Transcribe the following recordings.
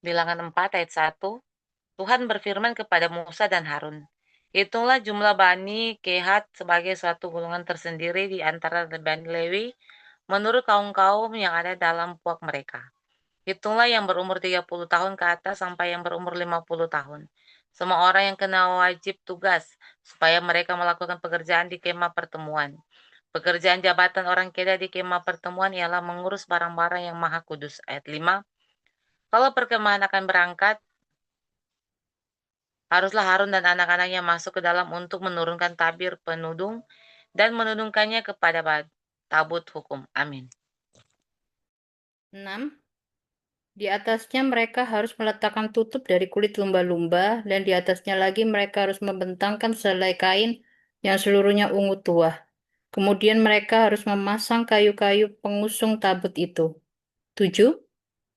Bilangan 4 ayat 1, Tuhan berfirman kepada Musa dan Harun, hitunglah jumlah Bani Kehat sebagai suatu golongan tersendiri di antara Bani Lewi menurut kaum-kaum yang ada dalam puak mereka. Hitunglah yang berumur 30 tahun ke atas sampai yang berumur 50 tahun. Semua orang yang kena wajib tugas supaya mereka melakukan pekerjaan di kemah pertemuan. Pekerjaan jabatan orang keda di kemah pertemuan ialah mengurus barang-barang yang maha kudus. Ayat 5. Kalau perkemahan akan berangkat, haruslah Harun dan anak-anaknya masuk ke dalam untuk menurunkan tabir penudung dan menudungkannya kepada tabut hukum. Amin. 6. Di atasnya mereka harus meletakkan tutup dari kulit lumba-lumba, dan di atasnya lagi mereka harus membentangkan selai kain yang seluruhnya ungu tua. Kemudian mereka harus memasang kayu-kayu pengusung tabut itu. 7.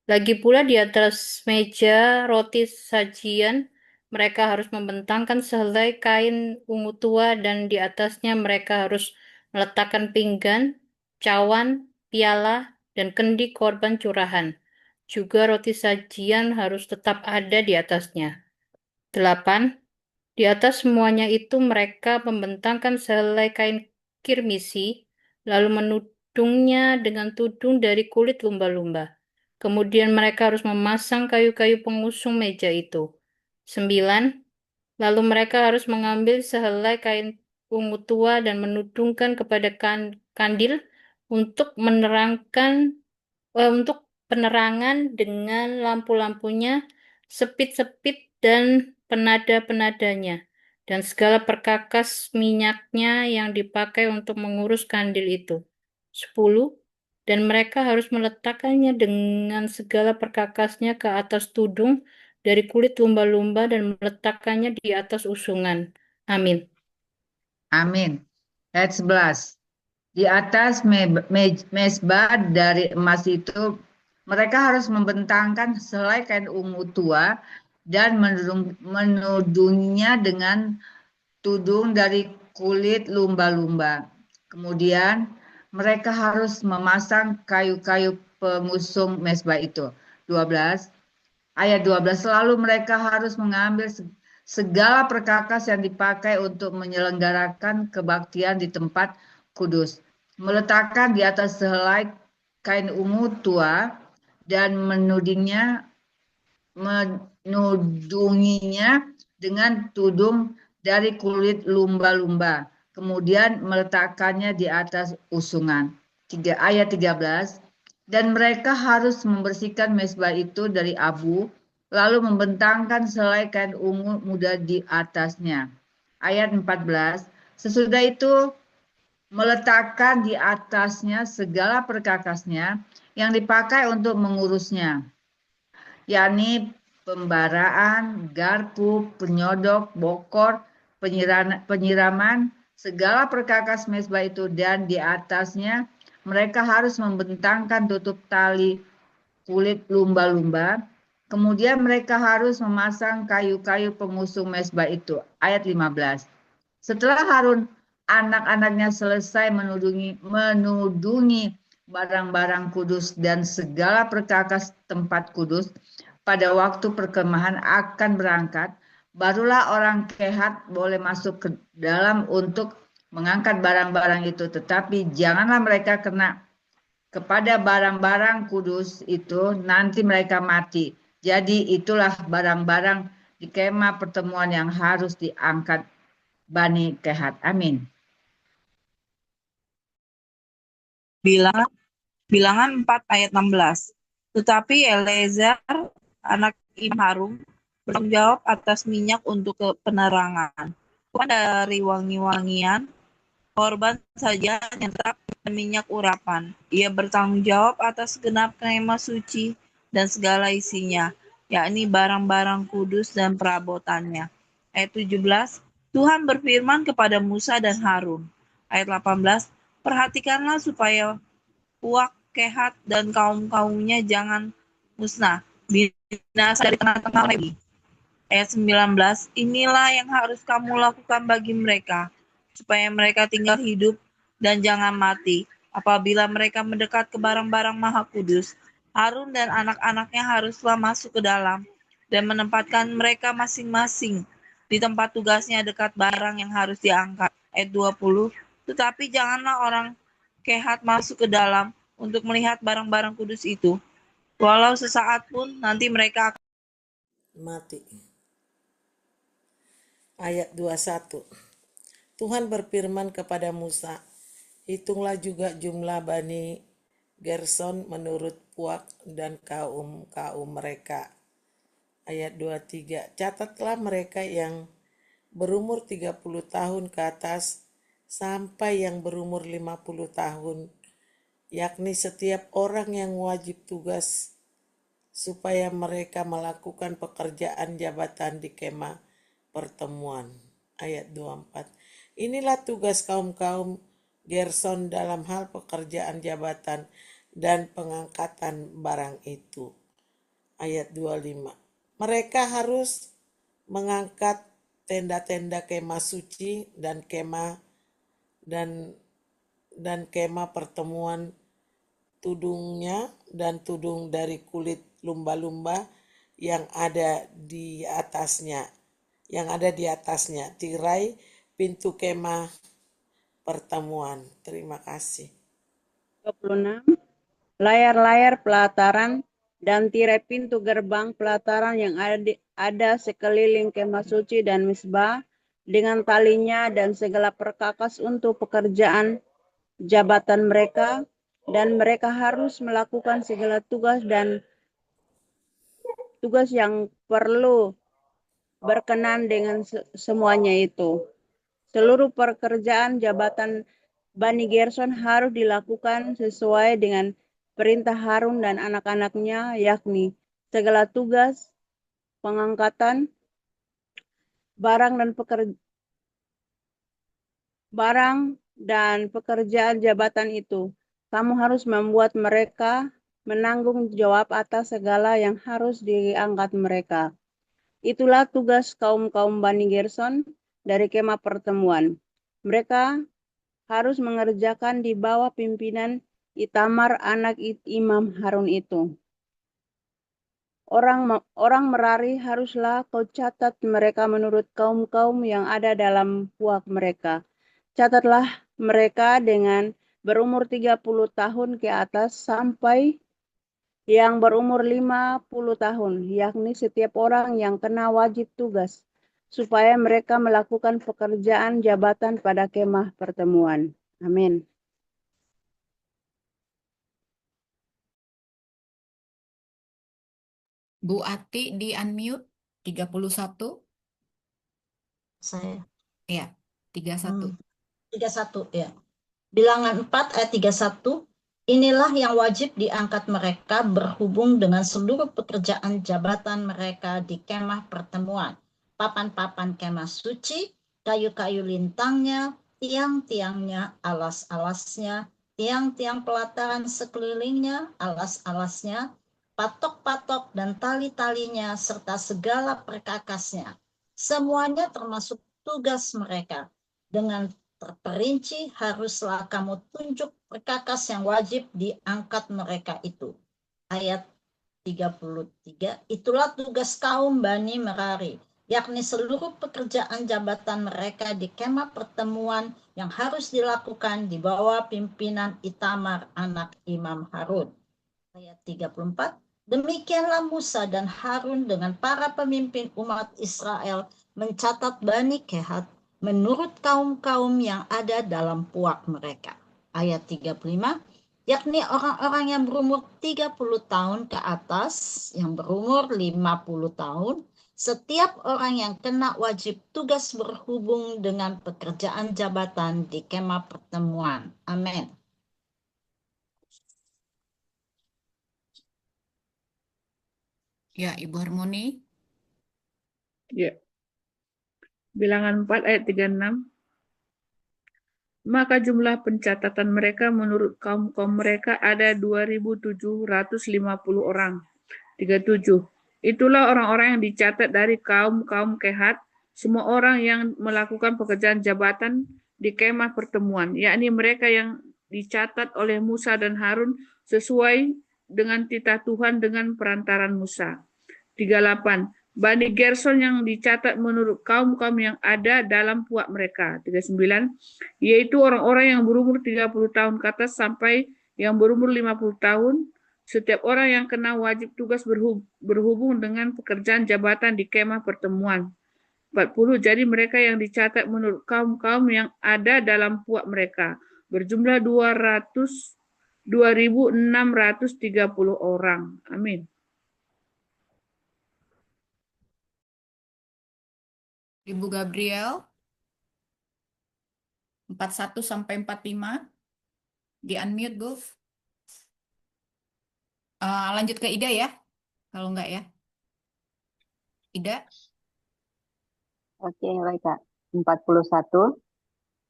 Lagi pula di atas meja roti sajian, mereka harus membentangkan sehelai kain ungu tua, dan di atasnya mereka harus meletakkan pinggan, cawan, piala, dan kendi korban curahan. Juga roti sajian harus tetap ada di atasnya. 8. Di atas semuanya itu mereka membentangkan sehelai kain kirmisi, lalu menudungnya dengan tudung dari kulit lumba-lumba. Kemudian mereka harus memasang kayu-kayu pengusung meja itu. 9. Lalu mereka harus mengambil sehelai kain ungu tua dan menudungkan kepada kandil untuk untuk penerangan dengan lampu-lampunya, sepit-sepit dan penada-penadanya, dan segala perkakas minyaknya yang dipakai untuk mengurus kandil itu. 10. Dan mereka harus meletakkannya dengan segala perkakasnya ke atas tudung dari kulit lumba-lumba dan meletakkannya di atas usungan. Amin. Amin. Ayat 11. Di atas mezbah dari emas itu, mereka harus membentangkan selai kain ungu tua dan menudungnya dengan tudung dari kulit lumba-lumba. Kemudian mereka harus memasang kayu-kayu pengusung mezbah itu. 12. Ayat 12, selalu mereka harus mengambil segala perkakas yang dipakai untuk menyelenggarakan kebaktian di tempat kudus, meletakkan di atas sehelai kain ungu tua dan menudunginya dengan tudung dari kulit lumba-lumba, kemudian meletakkannya di atas usungan. Ayat 13, dan mereka harus membersihkan mezbah itu dari abu, lalu membentangkan selai kain ungu muda di atasnya. Ayat 14, sesudah itu meletakkan di atasnya segala perkakasnya yang dipakai untuk mengurusnya, yakni pembaraan, garpu, penyodok, bokor, penyiraman, segala perkakas mezbah itu, dan di atasnya mereka harus membentangkan tutup tali kulit lumba-lumba. Kemudian mereka harus memasang kayu-kayu pengusung mezbah itu. Ayat 15. Setelah Harun anak-anaknya selesai menudungi barang-barang kudus dan segala perkakas tempat kudus, pada waktu perkemahan akan berangkat, barulah orang Kehat boleh masuk ke dalam untuk mengangkat barang-barang itu. Tetapi janganlah mereka kena kepada barang-barang kudus itu, nanti mereka mati. Jadi itulah barang-barang di kemah pertemuan yang harus diangkat Bani Kehat. Amin. Bilangan, bilangan 4 ayat 16. Tetapi Eleazar, anak Imam Harun, bertanggung jawab atas minyak untuk penerangan. Bukan dari wangi-wangian, korban saja yang tetap dan minyak urapan. Ia bertanggung jawab atas segenap kemah suci dan segala isinya, yakni barang-barang kudus dan perabotannya. Ayat 17, Tuhan berfirman kepada Musa dan Harun. Ayat 18, perhatikanlah supaya puak Kehat dan kaum-kaumnya jangan musnah, binasa dari tengah-tengah Lewi. Ayat 19, inilah yang harus kamu lakukan bagi mereka, supaya mereka tinggal hidup dan jangan mati, apabila mereka mendekat ke barang-barang maha kudus, Harun dan anak-anaknya haruslah masuk ke dalam dan menempatkan mereka masing-masing di tempat tugasnya dekat barang yang harus diangkat. Ayat 20. Tetapi janganlah orang Kehat masuk ke dalam untuk melihat barang-barang kudus itu. Walau sesaat pun nanti mereka akan mati. Ayat 21. Tuhan berfirman kepada Musa, hitunglah juga jumlah Bani Gerson menurut puak dan kaum mereka. Ayat 23. Catatlah mereka yang berumur 30 tahun ke atas sampai yang berumur 50 tahun, yakni setiap orang yang wajib tugas supaya mereka melakukan pekerjaan jabatan di kemah pertemuan. Ayat 24. Inilah tugas kaum-kaum Gerson dalam hal pekerjaan jabatan dan pengangkatan barang itu. Ayat 25. Mereka harus mengangkat tenda-tenda kemah suci dan kemah pertemuan, tudungnya dan tudung dari kulit lumba-lumba yang ada di atasnya, tirai pintu kemah pertemuan. Terima kasih. 26. Layar-layar pelataran dan tirai pintu gerbang pelataran yang ada sekeliling kemah suci dan misbah dengan talinya dan segala perkakas untuk pekerjaan jabatan mereka, dan mereka harus melakukan segala tugas yang perlu berkenan dengan semuanya itu. Seluruh pekerjaan jabatan Bani Gerson harus dilakukan sesuai dengan perintah Harun dan anak-anaknya, yakni segala tugas pengangkatan barang dan pekerjaan jabatan itu. Kamu harus membuat mereka menanggung jawab atas segala yang harus diangkat mereka. Itulah tugas kaum-kaum Bani Gerson dari kemah pertemuan. Mereka harus mengerjakan di bawah pimpinan Itamar anak Imam Harun itu. Orang Merari haruslah kau catat mereka menurut kaum-kaum yang ada dalam puak mereka. Catatlah mereka dengan berumur 30 tahun ke atas sampai yang berumur 50 tahun, yakni setiap orang yang kena wajib tugas, supaya mereka melakukan pekerjaan jabatan pada kemah pertemuan. Amin. Bu Ati di unmute 31. Saya. Ya, 31. 31 ya. Bilangan 4 ayat 31. Inilah yang wajib diangkat mereka berhubung dengan seluruh pekerjaan jabatan mereka di kemah pertemuan. Papan-papan kemah suci, kayu-kayu lintangnya, tiang-tiangnya, alas-alasnya, tiang-tiang pelataran sekelilingnya, alas-alasnya, patok-patok dan tali-talinya, serta segala perkakasnya. Semuanya termasuk tugas mereka. Dengan terperinci haruslah kamu tunjuk perkakas yang wajib diangkat mereka itu. Ayat 33, itulah tugas kaum Bani Merari, yakni seluruh pekerjaan jabatan mereka di kemah pertemuan yang harus dilakukan di bawah pimpinan Itamar anak Imam Harun. Ayat 34, demikianlah Musa dan Harun dengan para pemimpin umat Israel mencatat Bani Kehat menurut kaum-kaum yang ada dalam puak mereka. Ayat 35, yakni orang-orang yang berumur 30 tahun ke atas, yang berumur 50 tahun, setiap orang yang kena wajib tugas berhubung dengan pekerjaan jabatan di kemah pertemuan. Amin. Ya, Ibu Harmoni. Ya. Bilangan 4 ayat 36. Maka jumlah pencatatan mereka menurut kaum-kaum mereka ada 2.750 orang. 37. Itulah orang-orang yang dicatat dari kaum-kaum Kehat, semua orang yang melakukan pekerjaan jabatan di kemah pertemuan, yakni mereka yang dicatat oleh Musa dan Harun sesuai dengan titah Tuhan dengan perantaran Musa. 38. Bani Gerson yang dicatat menurut kaum-kaum yang ada dalam puak mereka. 39. Yaitu orang-orang yang berumur 30 tahun ke atas sampai yang berumur 50 tahun. Setiap orang yang kena wajib tugas berhubung dengan pekerjaan jabatan di kemah pertemuan. 40. Jadi mereka yang dicatat menurut kaum-kaum yang ada dalam puak mereka. Berjumlah 2.630 orang. Amin. Ibu Gabriel, 41 sampai 45. Di unmute, Bu. Lanjut ke Ida ya, kalau enggak ya. Ida. Oke, baik Kak. 41.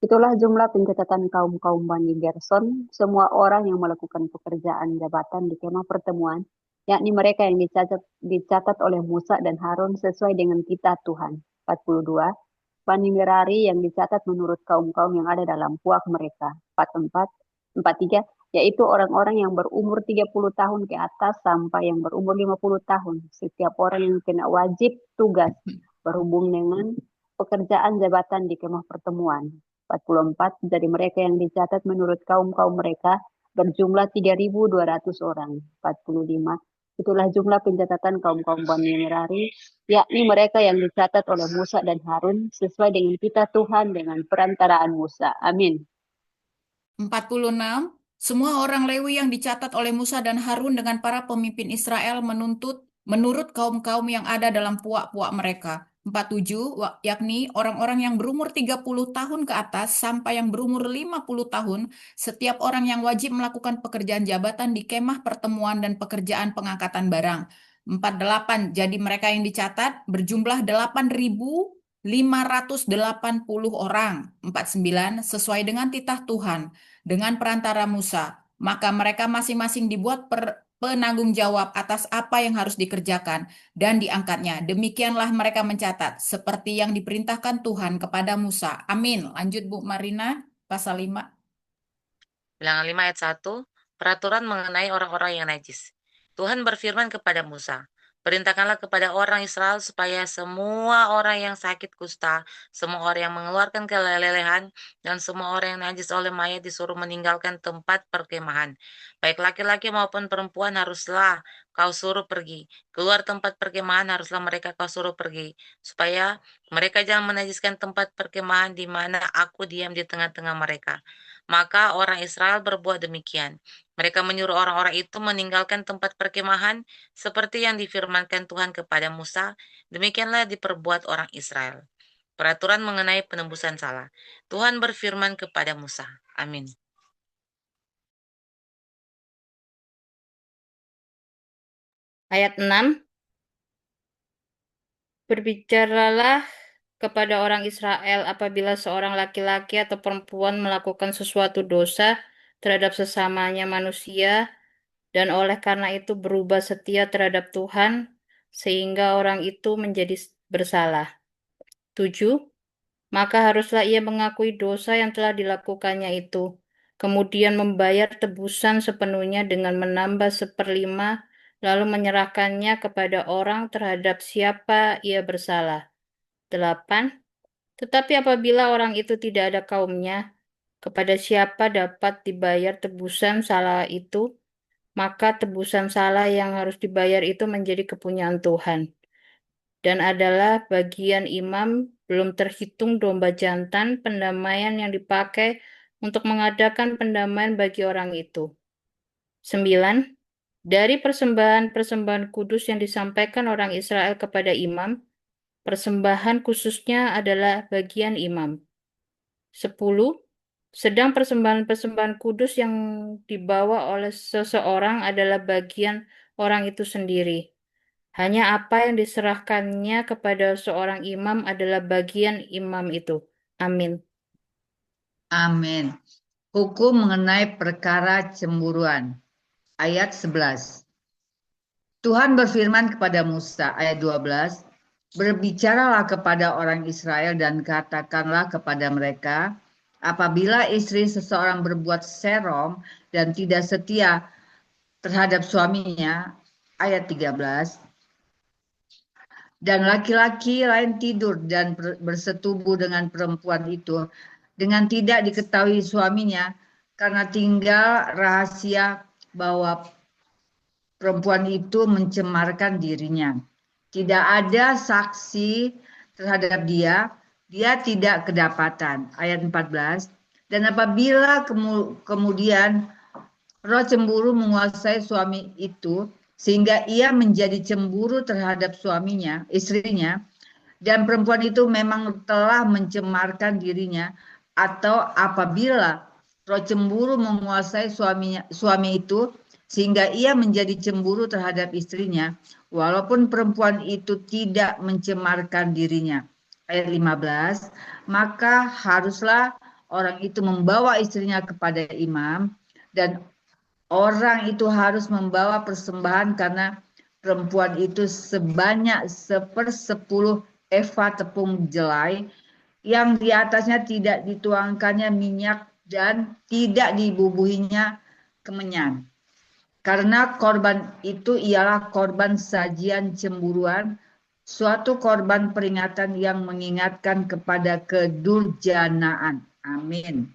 Itulah jumlah pencatatan kaum-kaum Bani Gerson, semua orang yang melakukan pekerjaan jabatan di kemah pertemuan, yakni mereka yang dicatat oleh Musa dan Harun sesuai dengan titah Tuhan. 42. Bani Merari yang dicatat menurut kaum-kaum yang ada dalam puak mereka. 44. 43. Yaitu orang-orang yang berumur 30 tahun ke atas sampai yang berumur 50 tahun. Setiap orang yang kena wajib tugas berhubung dengan pekerjaan jabatan di kemah pertemuan. 44. Dari mereka yang dicatat menurut kaum-kaum mereka berjumlah 3.200 orang. 45. Itulah jumlah pencatatan kaum-kaum Bani Merari, yakni mereka yang dicatat oleh Musa dan Harun sesuai dengan titah Tuhan dengan perantaraan Musa. Amin. 46. Semua orang Lewi yang dicatat oleh Musa dan Harun dengan para pemimpin Israel menurut kaum-kaum yang ada dalam puak-puak mereka. 47, yakni orang-orang yang berumur 30 tahun ke atas sampai yang berumur 50 tahun, setiap orang yang wajib melakukan pekerjaan jabatan di kemah pertemuan dan pekerjaan pengangkatan barang. 48, jadi mereka yang dicatat berjumlah 8.580 orang. 49, sesuai dengan titah Tuhan dengan perantara Musa, maka mereka masing-masing dibuat penanggung jawab atas apa yang harus dikerjakan dan diangkatnya. Demikianlah mereka mencatat seperti yang diperintahkan Tuhan kepada Musa. Amin. Lanjut Bu Marina, pasal 5. Bilangan 5 ayat 1, peraturan mengenai orang-orang yang najis. Tuhan berfirman kepada Musa, perintahkanlah kepada orang Israel supaya semua orang yang sakit kusta, semua orang yang mengeluarkan kelelehan, dan semua orang yang najis oleh mayat disuruh meninggalkan tempat perkemahan. Baik laki-laki maupun perempuan haruslah kau suruh pergi. Keluar tempat perkemahan haruslah mereka kau suruh pergi, supaya mereka jangan menajiskan tempat perkemahan di mana aku diam di tengah-tengah mereka. Maka orang Israel berbuat demikian. Mereka menyuruh orang-orang itu meninggalkan tempat perkemahan seperti yang difirmankan Tuhan kepada Musa. Demikianlah diperbuat orang Israel. Peraturan mengenai penembusan salah. Tuhan berfirman kepada Musa. Amin. Ayat 6. Berbicaralah kepada orang Israel apabila seorang laki-laki atau perempuan melakukan sesuatu dosa terhadap sesamanya manusia dan oleh karena itu berubah setia terhadap Tuhan sehingga orang itu menjadi bersalah. 7. Maka haruslah ia mengakui dosa yang telah dilakukannya itu, kemudian membayar tebusan sepenuhnya dengan menambah 1/5, lalu menyerahkannya kepada orang terhadap siapa ia bersalah. 8. Tetapi apabila orang itu tidak ada kaumnya, kepada siapa dapat dibayar tebusan salah itu, maka tebusan salah yang harus dibayar itu menjadi kepunyaan Tuhan dan adalah bagian imam, belum terhitung domba jantan pendamaian yang dipakai untuk mengadakan pendamaian bagi orang itu. 9. Dari persembahan-persembahan kudus yang disampaikan orang Israel kepada imam, persembahan khususnya adalah bagian imam. 10. Sedang persembahan-persembahan kudus yang dibawa oleh seseorang adalah bagian orang itu sendiri. Hanya apa yang diserahkannya kepada seorang imam adalah bagian imam itu. Amin. Amin. Hukum mengenai perkara cemburuan. Ayat 11. Tuhan berfirman kepada Musa, ayat 12, berbicaralah kepada orang Israel dan katakanlah kepada mereka, apabila istri seseorang berbuat serong dan tidak setia terhadap suaminya, ayat 13, dan laki-laki lain tidur dan bersetubuh dengan perempuan itu dengan tidak diketahui suaminya karena tinggal rahasia bahwa perempuan itu mencemarkan dirinya. Tidak ada saksi terhadap dia tidak kedapatan. Ayat 14. Dan apabila kemudian roh cemburu menguasai suami itu, sehingga ia menjadi cemburu terhadap suaminya, istrinya, dan perempuan itu memang telah mencemarkan dirinya, atau apabila roh cemburu menguasai suami itu, sehingga ia menjadi cemburu terhadap istrinya, walaupun perempuan itu tidak mencemarkan dirinya. Ayat 15, maka haruslah orang itu membawa istrinya kepada imam, dan orang itu harus membawa persembahan karena perempuan itu sebanyak 1/10 eva tepung jelai yang di atasnya tidak dituangkannya minyak dan tidak dibubuhinya kemenyan. Karena korban itu ialah korban sajian cemburuan, suatu korban peringatan yang mengingatkan kepada kedurjanaan. Amin.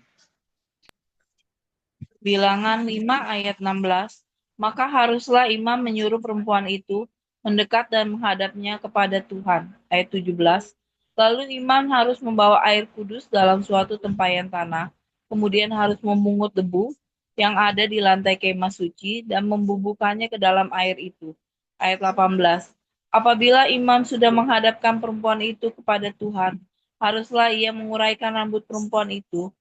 Bilangan 5 ayat 16. Maka haruslah imam menyuruh perempuan itu mendekat dan menghadapnya kepada Tuhan. Ayat 17. Lalu imam harus membawa air kudus dalam suatu tempayan tanah, kemudian harus memungut debu yang ada di lantai kemah suci dan membubuhkannya ke dalam air itu. Ayat 18. Apabila imam sudah menghadapkan perempuan itu kepada Tuhan, haruslah ia menguraikan rambut perempuan itu,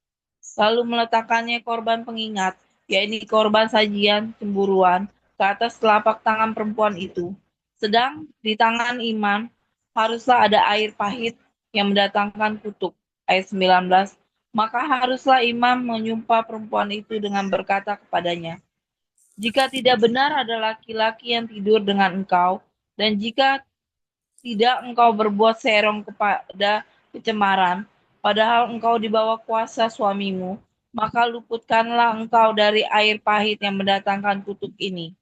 lalu meletakkannya korban pengingat, yaitu korban sajian cemburuan, ke atas telapak tangan perempuan itu. Sedang di tangan imam haruslah ada air pahit yang mendatangkan kutuk. Ayat 19. Maka haruslah imam menyumpah perempuan itu dengan berkata kepadanya, jika tidak benar ada laki-laki yang tidur dengan engkau, dan jika tidak engkau berbuat serong kepada kecemaran, padahal engkau di bawah kuasa suamimu, maka luputkanlah engkau dari air pahit yang mendatangkan kutuk ini.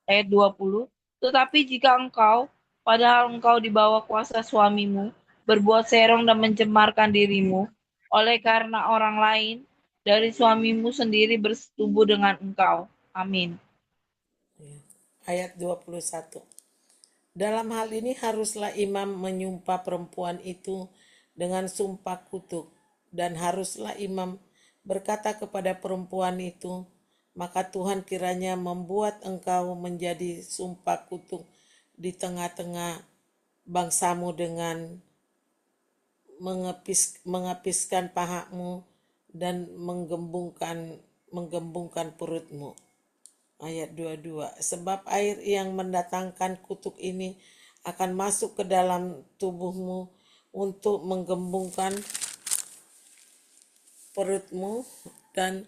Ayat 20. Tetapi jika engkau, padahal engkau di bawah kuasa suamimu, berbuat serong dan mencemarkan dirimu, oleh karena orang lain, dari suamimu sendiri bersetubuh dengan engkau. Amin. Ayat 21. Dalam hal ini haruslah imam menyumpah perempuan itu dengan sumpah kutuk, dan haruslah imam berkata kepada perempuan itu, maka Tuhan kiranya membuat engkau menjadi sumpah kutuk di tengah-tengah bangsamu dengan mengepiskan pahamu dan menggembungkan perutmu. Ayat 22. Sebab air yang mendatangkan kutuk ini akan masuk ke dalam tubuhmu untuk menggembungkan perutmu dan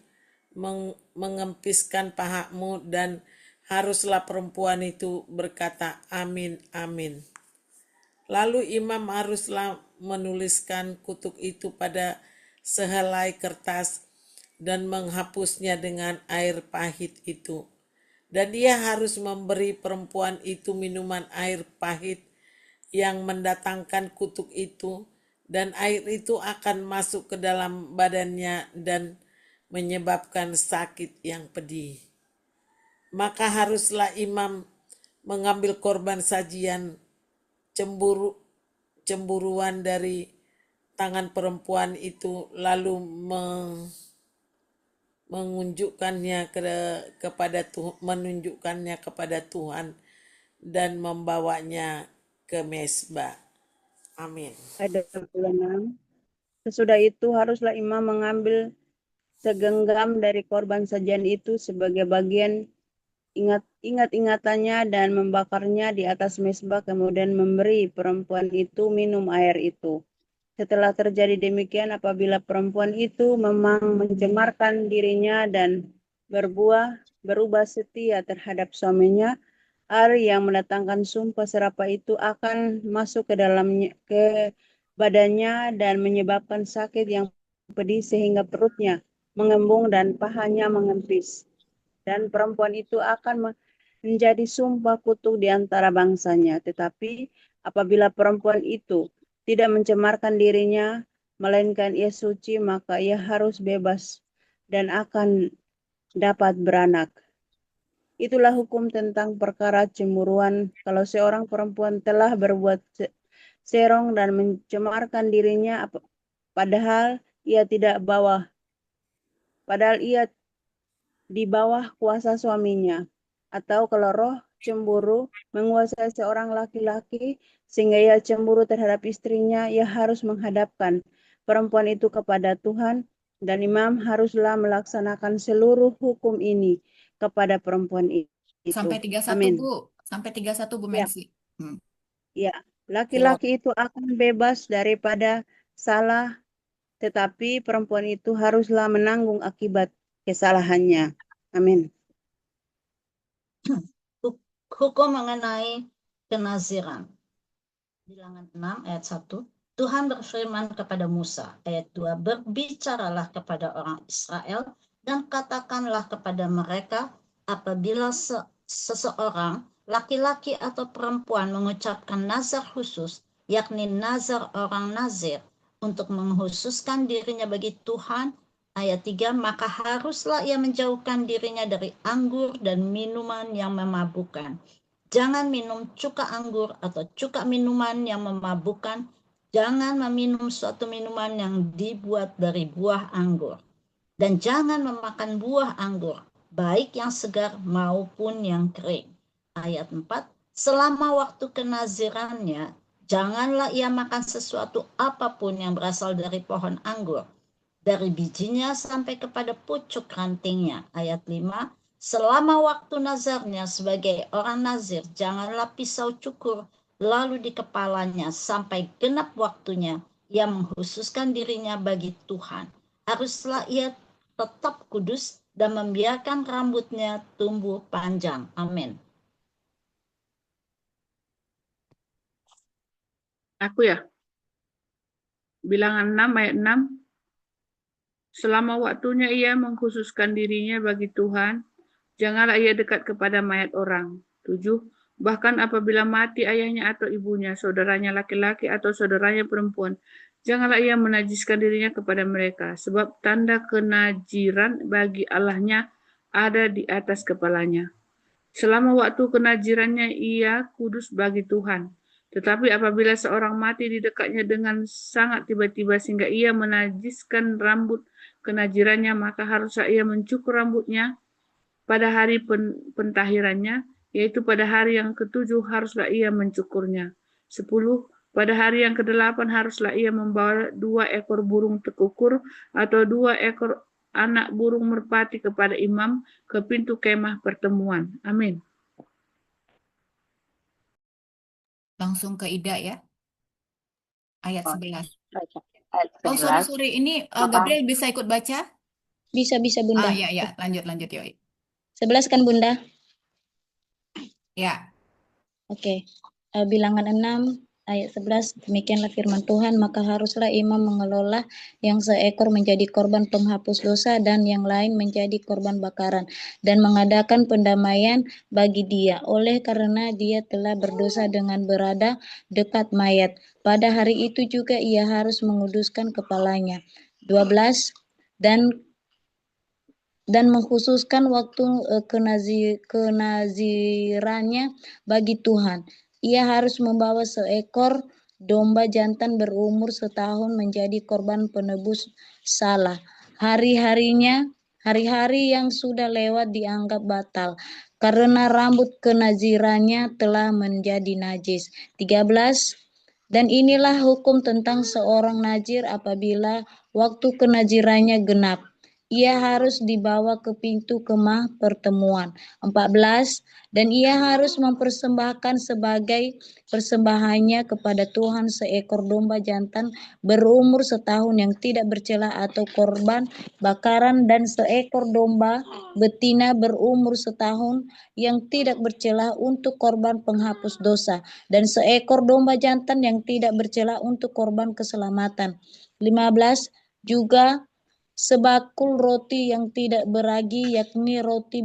mengempiskan pahamu, dan haruslah perempuan itu berkata amin, amin. Lalu imam haruslah menuliskan kutuk itu pada sehelai kertas dan menghapusnya dengan air pahit itu. Dan dia harus memberi perempuan itu minuman air pahit yang mendatangkan kutuk itu, dan air itu akan masuk ke dalam badannya dan menyebabkan sakit yang pedih. Maka haruslah imam mengambil korban sajian cemburuan dari tangan perempuan itu, lalu menunjukkannya kepada Tuhan dan membawanya ke mezbah. Amin. Ayat 26. Sesudah itu haruslah imam mengambil segenggam dari korban sajian itu sebagai bagian ingat-ingatannya dan membakarnya di atas mezbah, kemudian memberi perempuan itu minum air itu. Setelah terjadi demikian, apabila perempuan itu memang mencemarkan dirinya dan berubah setia terhadap suaminya, air yang mendatangkan sumpah serapah itu akan masuk ke badannya dan menyebabkan sakit yang pedih sehingga perutnya mengembung dan pahanya mengempis. dan perempuan itu akan menjadi sumpah kutuk di antara bangsanya. Tetapi apabila perempuan itu tidak mencemarkan dirinya, melainkan ia suci, maka ia harus bebas dan akan dapat beranak. Itulah hukum tentang perkara cemburuan. Kalau seorang perempuan telah berbuat serong dan mencemarkan dirinya, padahal ia di bawah kuasa suaminya, atau kalau roh cemburu menguasai seorang laki-laki sehingga ia cemburu terhadap istrinya, ia harus menghadapkan perempuan itu kepada Tuhan, dan imam haruslah melaksanakan seluruh hukum ini kepada perempuan itu. Sampai 31, Amin. Bu. Sampai 31, Bu Ya. Mercy. Ya, laki-laki itu akan bebas daripada salah, tetapi perempuan itu haruslah menanggung akibat kesalahannya. Amin. Hukum mengenai kenaziran. Bilangan 6 ayat 1. Tuhan berfirman kepada Musa, ayat 2, berbicaralah kepada orang Israel dan katakanlah kepada mereka, apabila seseorang, laki-laki atau perempuan mengucapkan nazar khusus, yakni nazar orang nazir, untuk menghususkan dirinya bagi Tuhan, ayat 3, maka haruslah ia menjauhkan dirinya dari anggur dan minuman yang memabukkan. Jangan minum cuka anggur atau cuka minuman yang memabukkan. Jangan meminum suatu minuman yang dibuat dari buah anggur. Dan jangan memakan buah anggur, baik yang segar maupun yang kering. Ayat 4, selama waktu kenazirannya, janganlah ia makan sesuatu apapun yang berasal dari pohon anggur, dari bijinya sampai kepada pucuk rantingnya. Ayat 5, selama waktu nazarnya sebagai orang nazir, janganlah pisau cukur lalu di kepalanya sampai genap waktunya ia mengkhususkan dirinya bagi Tuhan. Haruslah ia tetap kudus dan membiarkan rambutnya tumbuh panjang. Amin. Aku ya. Bilangan 6 ayat 6. Selama waktunya ia mengkhususkan dirinya bagi Tuhan, janganlah ia dekat kepada mayat orang. 7. Bahkan apabila mati ayahnya atau ibunya, saudaranya laki-laki atau saudaranya perempuan, janganlah ia menajiskan dirinya kepada mereka, sebab tanda kenajiran bagi Allahnya ada di atas kepalanya. Selama waktu kenajirannya ia kudus bagi Tuhan. Tetapi apabila seorang mati di dekatnya dengan sangat tiba-tiba sehingga ia menajiskan rambut kenajirannya, maka haruslah ia mencukur rambutnya pada hari pentahirannya, yaitu pada hari yang ke-7 haruslah ia mencukurnya. 10. Pada hari yang ke-8 haruslah ia membawa 2 ekor burung tekukur atau 2 ekor anak burung merpati kepada imam ke pintu kemah pertemuan. Amin. Langsung ke Ida ya. Ayat 11. Ayat Oh, 11. sorry. Ini Gabriel bisa ikut baca? Bisa Bunda. Ya. Lanjut yuk. 11 kan Bunda? Ya. Oke. Bilangan 6 ayat 11, demikianlah firman Tuhan, maka haruslah imam mengelola yang seekor menjadi korban penghapus dosa dan yang lain menjadi korban bakaran, dan mengadakan pendamaian bagi dia, oleh karena dia telah berdosa dengan berada dekat mayat. Pada hari itu juga ia harus menguduskan kepalanya. 12. Dan mengkhususkan waktu kenazirannya bagi Tuhan. Ia harus membawa seekor domba jantan berumur setahun menjadi korban penebus salah. Hari-hari yang sudah lewat dianggap batal, karena rambut kenazirannya telah menjadi najis. 13. Dan inilah hukum tentang seorang nazir apabila waktu kenazirannya genap. Ia harus dibawa ke pintu kemah pertemuan. 14. Dan ia harus mempersembahkan sebagai persembahannya kepada Tuhan seekor domba jantan berumur setahun yang tidak bercela atau korban bakaran, dan seekor domba betina berumur setahun yang tidak bercela untuk korban penghapus dosa, dan seekor domba jantan yang tidak bercela untuk korban keselamatan. 15. Juga sebakul roti yang tidak beragi, yakni roti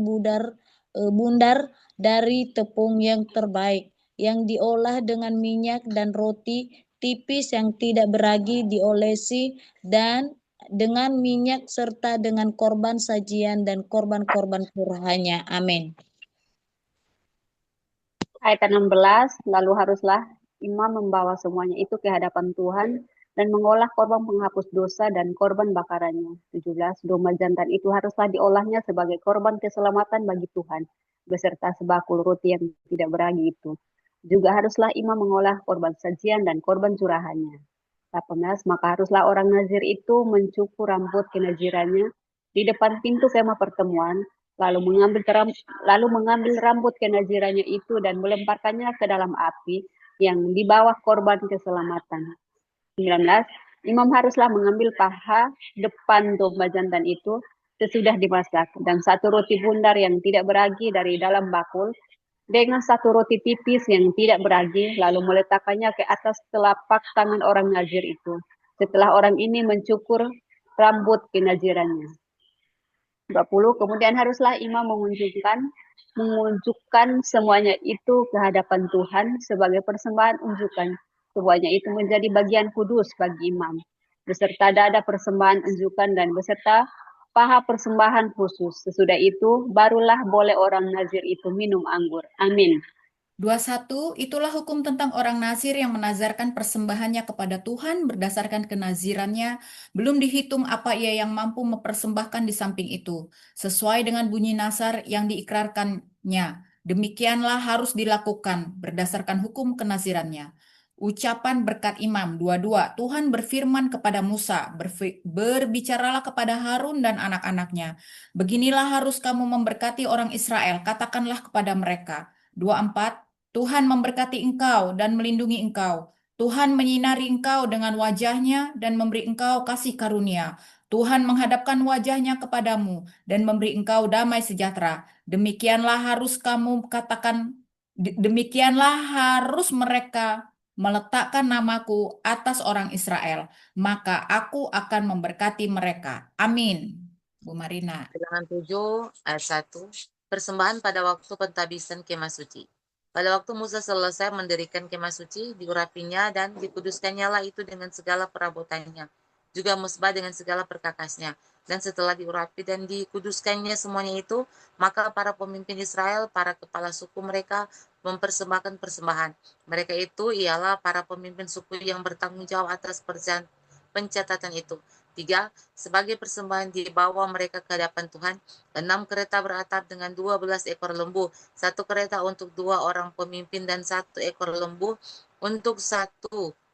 bundar dari tepung yang terbaik, yang diolah dengan minyak, dan roti tipis yang tidak beragi diolesi dan dengan minyak serta dengan korban sajian dan korban-korban kurhanya. Amin. Ayat 16, lalu haruslah imam membawa semuanya itu ke hadapan Tuhan dan mengolah korban penghapus dosa dan korban bakarannya. 17, domba jantan itu haruslah diolahnya sebagai korban keselamatan bagi Tuhan, beserta sebakul roti yang tidak beragi itu. Juga haruslah imam mengolah korban sajian dan korban curahannya. 18, maka haruslah orang nazir itu mencukur rambut kenazirannya di depan pintu kemah pertemuan, lalu mengambil rambut kenazirannya itu dan melemparkannya ke dalam api yang di bawah korban keselamatan. 19, imam haruslah mengambil paha depan domba jantan itu sesudah dimasak, dan satu roti bundar yang tidak beragi dari dalam bakul, dengan satu roti tipis yang tidak beragi, lalu meletakkannya ke atas telapak tangan orang nazir itu, setelah orang ini mencukur rambut kenazirannya. 20, kemudian haruslah imam menunjukkan semuanya itu ke hadapan Tuhan sebagai persembahan unjukan. Semuanya itu menjadi bagian kudus bagi imam, beserta dada persembahan unjukan dan beserta paha persembahan khusus. Sesudah itu, barulah boleh orang nazir itu minum anggur. Amin. 21, itulah hukum tentang orang nazir yang menazarkan persembahannya kepada Tuhan berdasarkan kenazirannya, belum dihitung apa ia yang mampu mempersembahkan di samping itu, sesuai dengan bunyi nazar yang diikrarkannya. Demikianlah harus dilakukan berdasarkan hukum kenazirannya. Ucapan berkat imam. 22, Tuhan berfirman kepada Musa, berbicaralah kepada Harun dan anak-anaknya. Beginilah harus kamu memberkati orang Israel, katakanlah kepada mereka. 24, Tuhan memberkati engkau dan melindungi engkau. Tuhan menyinari engkau dengan wajahnya dan memberi engkau kasih karunia. Tuhan menghadapkan wajahnya kepadamu dan memberi engkau damai sejahtera. Demikianlah harus kamu katakan, demikianlah harus mereka meletakkan namaku atas orang Israel. Maka aku akan memberkati mereka. Amin. Bu Marina. Bilangan 7 ayat 1. Persembahan pada waktu pentabisan kemah suci. Pada waktu Musa selesai mendirikan kemah suci, diurapinya dan dikuduskannya lah itu dengan segala perabotannya, juga mesbah dengan segala perkakasnya. Dan setelah diurapi dan dikuduskannya semuanya itu, maka para pemimpin Israel, para kepala suku mereka mempersembahkan persembahan. Mereka itu ialah para pemimpin suku yang bertanggung jawab atas pencatatan itu. 3. Sebagai persembahan dibawa mereka ke hadapan Tuhan 6 kereta beratap dengan 12 ekor lembu, 1 kereta untuk 2 orang pemimpin dan 1 ekor lembu untuk 1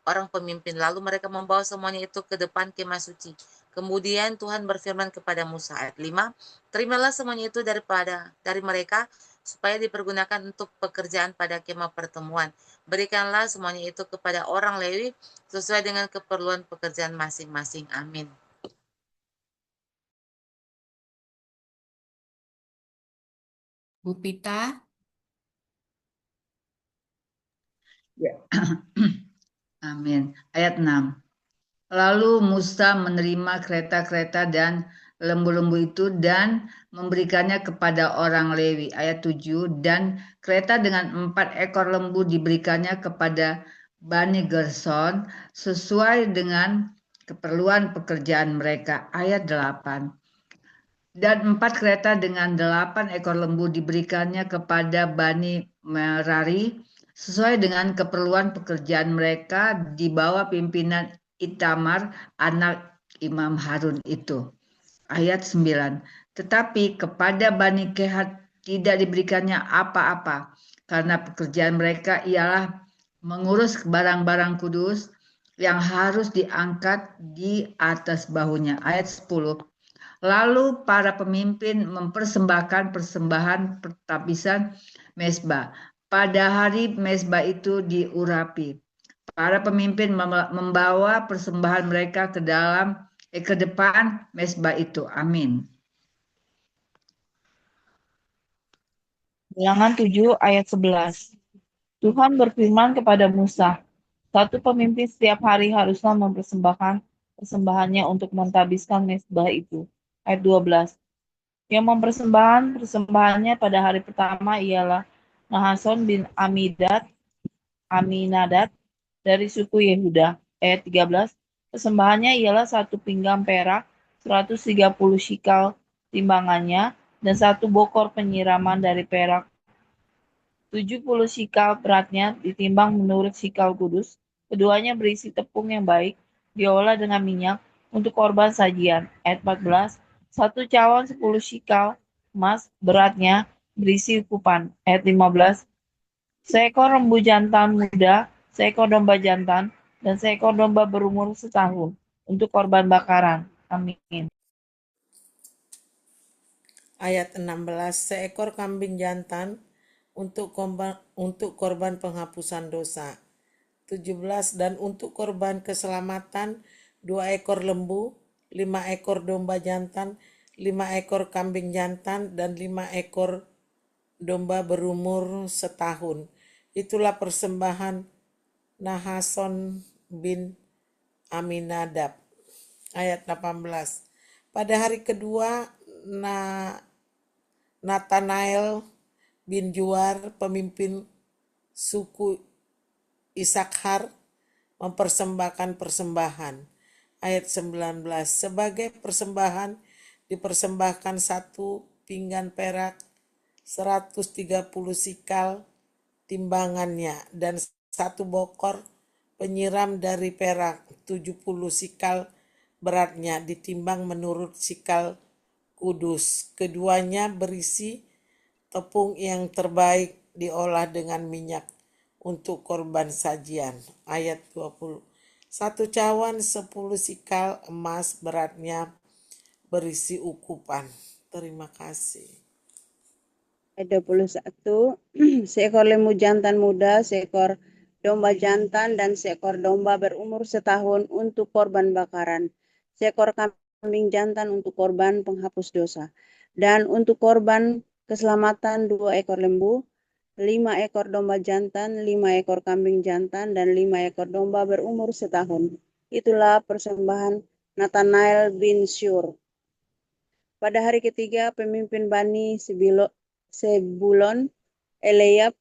orang pemimpin. Lalu mereka membawa semuanya itu ke depan kemah suci. Kemudian Tuhan berfirman kepada Musa, ayat 5, terimalah semuanya itu dari mereka supaya dipergunakan untuk pekerjaan pada kemah pertemuan. Berikanlah semuanya itu kepada orang Lewi sesuai dengan keperluan pekerjaan masing-masing. Amin. Bu Pita. Ya. Amin. Ayat 6. Lalu Musa menerima kereta-kereta dan lembu-lembu itu dan memberikannya kepada orang Lewi. Ayat 7. Dan kereta dengan 4 ekor lembu diberikannya kepada Bani Gerson sesuai dengan keperluan pekerjaan mereka. Ayat 8. Dan 4 kereta dengan 8 ekor lembu diberikannya kepada Bani Merari sesuai dengan keperluan pekerjaan mereka di bawah pimpinan Itamar, anak Imam Harun itu. Ayat 9. Tetapi kepada Bani Kehat tidak diberikannya apa-apa, karena pekerjaan mereka ialah mengurus barang-barang kudus yang harus diangkat di atas bahunya. Ayat 10. Lalu para pemimpin mempersembahkan persembahan pertabisan mezbah. Pada hari mezbah itu diurapi. Para pemimpin membawa persembahan mereka ke depan mezbah itu. Amin. Bilangan 7 ayat 11. Tuhan berfirman kepada Musa, satu pemimpin setiap hari haruslah mempersembahkan persembahannya untuk mentabiskan mezbah itu. Ayat 12. Yang mempersembahkan persembahannya pada hari pertama ialah Nahason bin Aminadab dari suku Yehuda. Ayat 13. Persembahannya ialah 1 pinggang perak, 130 shikal timbangannya, dan 1 bokor penyiraman dari perak, 70 shikal beratnya, ditimbang menurut shikal kudus. Keduanya berisi tepung yang baik, diolah dengan minyak untuk korban sajian. Ayat 14. 1 cawan 10 shikal emas beratnya, berisi ukupan. Ayat 15. Seekor lembu jantan muda, seekor domba jantan, dan seekor domba berumur setahun untuk korban bakaran. Amin. Ayat 16, seekor kambing jantan untuk korban penghapusan dosa. 17, dan untuk korban keselamatan 2 ekor lembu, 5 ekor domba jantan, 5 ekor kambing jantan, dan 5 ekor domba berumur setahun. Itulah persembahan Nahason bin Aminadab. Ayat 18. Pada hari kedua, Nathanael bin Juar, pemimpin suku Isakhar, mempersembahkan persembahan. Ayat 19. Sebagai persembahan dipersembahkan 1 pinggan perak, 130 sikal timbangannya, dan 1 bokor penyiram dari perak, 70 sikal beratnya, ditimbang menurut sikal kudus. Keduanya berisi tepung yang terbaik, diolah dengan minyak untuk korban sajian. Ayat 20. 1 cawan 10 sikal emas beratnya, berisi ukupan. Terima kasih. Ayat 21, seekor lembu jantan muda, seekor domba jantan, dan seekor domba berumur setahun untuk korban bakaran, seekor kambing jantan untuk korban penghapus dosa, dan untuk korban keselamatan 2 ekor lembu, 5 ekor domba jantan, 5 ekor kambing jantan, dan 5 ekor domba berumur setahun. Itulah persembahan Nathanael bin Syur. Pada hari ketiga, pemimpin Bani Sebulon, Eliab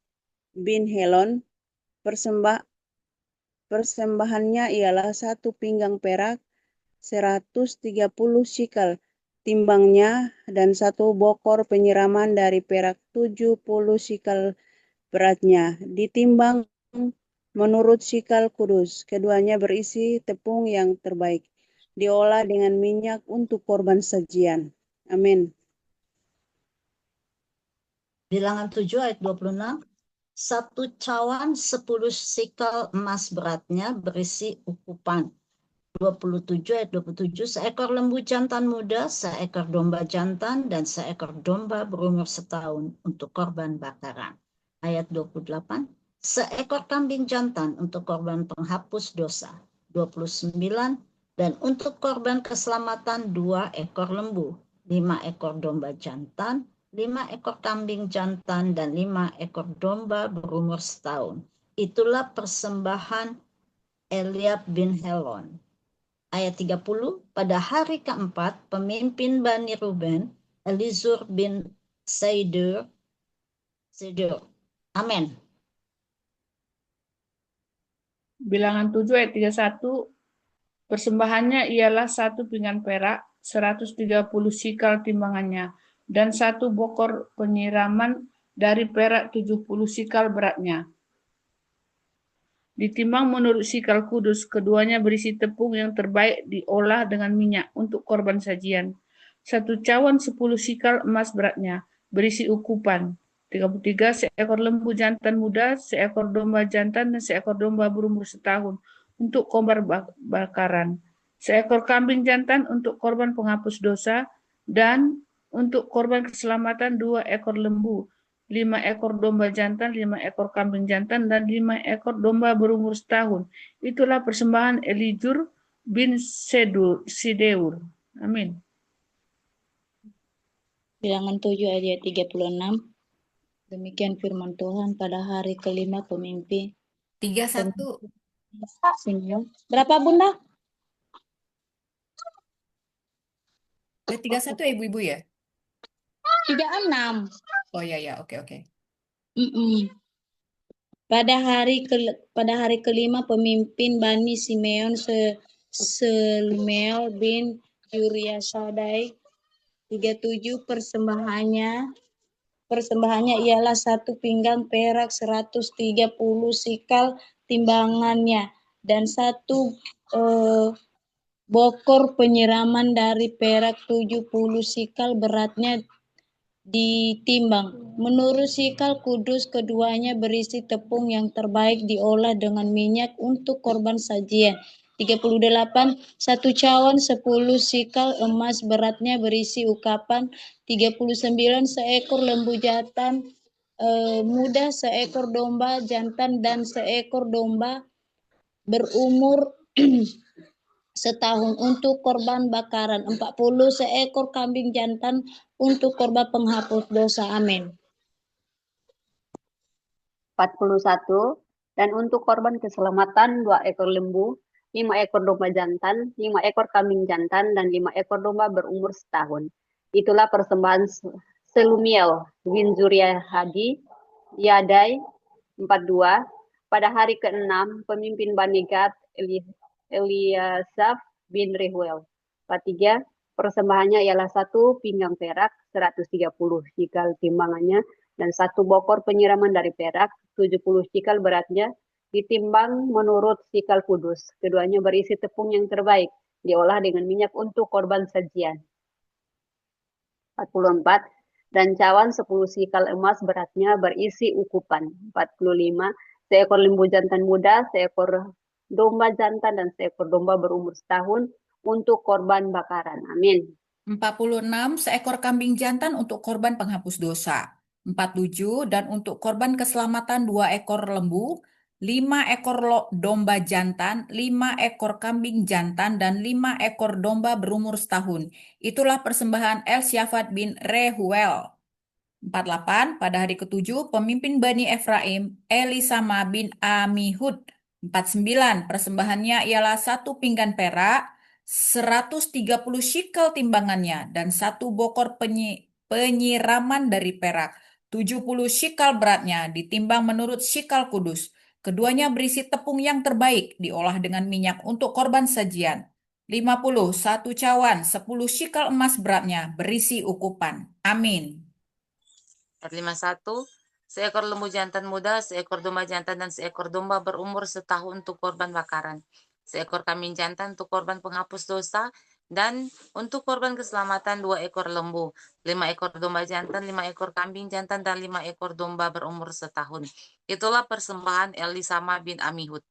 bin Helon, persembahannya ialah 1 pinggang perak, 130 shikal timbangnya, dan 1 bokor penyiraman dari perak, 70 shikal beratnya, ditimbang menurut shikal kudus. Keduanya berisi tepung yang terbaik, diolah dengan minyak untuk korban sajian. Amin. Bilangan 7 ayat 26. 1 cawan 10 sikal emas beratnya, berisi ukupan. 27 ayat 27. Seekor lembu jantan muda, seekor domba jantan, dan seekor domba berumur setahun untuk korban bakaran. Ayat 28. Seekor kambing jantan untuk korban penghapus dosa. 29. Dan untuk korban keselamatan 2 ekor lembu, 5 ekor domba jantan, 5 ekor kambing jantan, dan 5 ekor domba berumur setahun. Itulah persembahan Eliab bin Helon. Ayat 30, pada hari keempat, pemimpin Bani Ruben, Elizur bin Seidur. Amin. Bilangan 7 ayat 31, persembahannya ialah 1 pinggan perak, 130 sikal timbangannya, dan 1 bokor penyiraman dari perak, 70 sikal beratnya. Ditimbang menurut sikal kudus, keduanya berisi tepung yang terbaik, diolah dengan minyak untuk korban sajian. 1 cawan 10 sikal emas beratnya, berisi ukupan. 33, seekor lembu jantan muda, seekor domba jantan, dan seekor domba berumur setahun untuk korban bakaran. Seekor kambing jantan untuk korban penghapus dosa, dan untuk korban keselamatan 2 ekor lembu, 5 ekor domba jantan, 5 ekor kambing jantan, dan 5 ekor domba berumur setahun. Itulah persembahan Elijur bin Sideur. Amin. Bilangan 7 ayat 36. Demikian firman Tuhan pada hari kelima pemimpin. 31. Berapa Bunda? Ayat 31 ya Ibu-Ibu ya? 36. Oh ya ya, oke oke. Mm-mm. Pada hari kelima pemimpin Bani Simeon Selumeel bin Yuriasadai 37 persembahannya ialah 1 pinggang perak 130 sikal timbangannya dan 1 bokor penyiraman dari perak 70 sikal beratnya ditimbang. Menurut sikal kudus keduanya berisi tepung yang terbaik diolah dengan minyak untuk korban sajian. 38 1 cawan 10 sikal emas beratnya berisi ukapan. 39 seekor lembu jantan muda, seekor domba jantan dan seekor domba berumur setahun untuk korban bakaran, 40 seekor kambing jantan untuk korban penghapus dosa. Amin. 41. Dan untuk korban keselamatan 2 ekor lembu, 5 ekor domba jantan, 5 ekor kambing jantan, dan 5 ekor domba berumur setahun. Itulah persembahan Selumiel bin Zuriyahadi, Yadai 42. Pada hari ke-6, pemimpin Bani Gad, Eliasaf bin Rehuel. 43. Persembahannya ialah 1 pinggang perak, 130 sikal timbangannya, dan 1 bokor penyiraman dari perak, 70 sikal beratnya, ditimbang menurut sikal kudus. Keduanya berisi tepung yang terbaik, diolah dengan minyak untuk korban sajian. 44. Dan cawan 10 sikal emas beratnya berisi ukupan. 45. Seekor lembu jantan muda, seekor domba jantan, dan seekor domba berumur setahun untuk korban bakaran. Amin. 46 seekor kambing jantan untuk korban penghapus dosa. 47 dan untuk korban keselamatan 2 ekor lembu, 5 ekor domba jantan, 5 ekor kambing jantan, dan 5 ekor domba berumur setahun. Itulah persembahan Elsyafat bin Rehuel. 48 pada hari ke-7 pemimpin Bani Efraim Elisama bin Amihud. 49 persembahannya ialah 1 pinggan perak, 130 shikel timbangannya, dan 1 bokor penyiraman dari perak, 70 shikal beratnya, ditimbang menurut shikal kudus. Keduanya berisi tepung yang terbaik, diolah dengan minyak untuk korban sajian. 50 1 cawan, 10 shikal emas beratnya, berisi ukupan. Amin. Ayat 51. Seekor lembu jantan muda, seekor domba jantan, dan seekor domba berumur setahun untuk korban bakaran. Seekor kambing jantan untuk korban penghapus dosa, dan untuk korban keselamatan 2 ekor lembu, 5 ekor domba jantan, 5 ekor kambing jantan, dan 5 ekor domba berumur setahun. Itulah persembahan Elisama bin Amihud.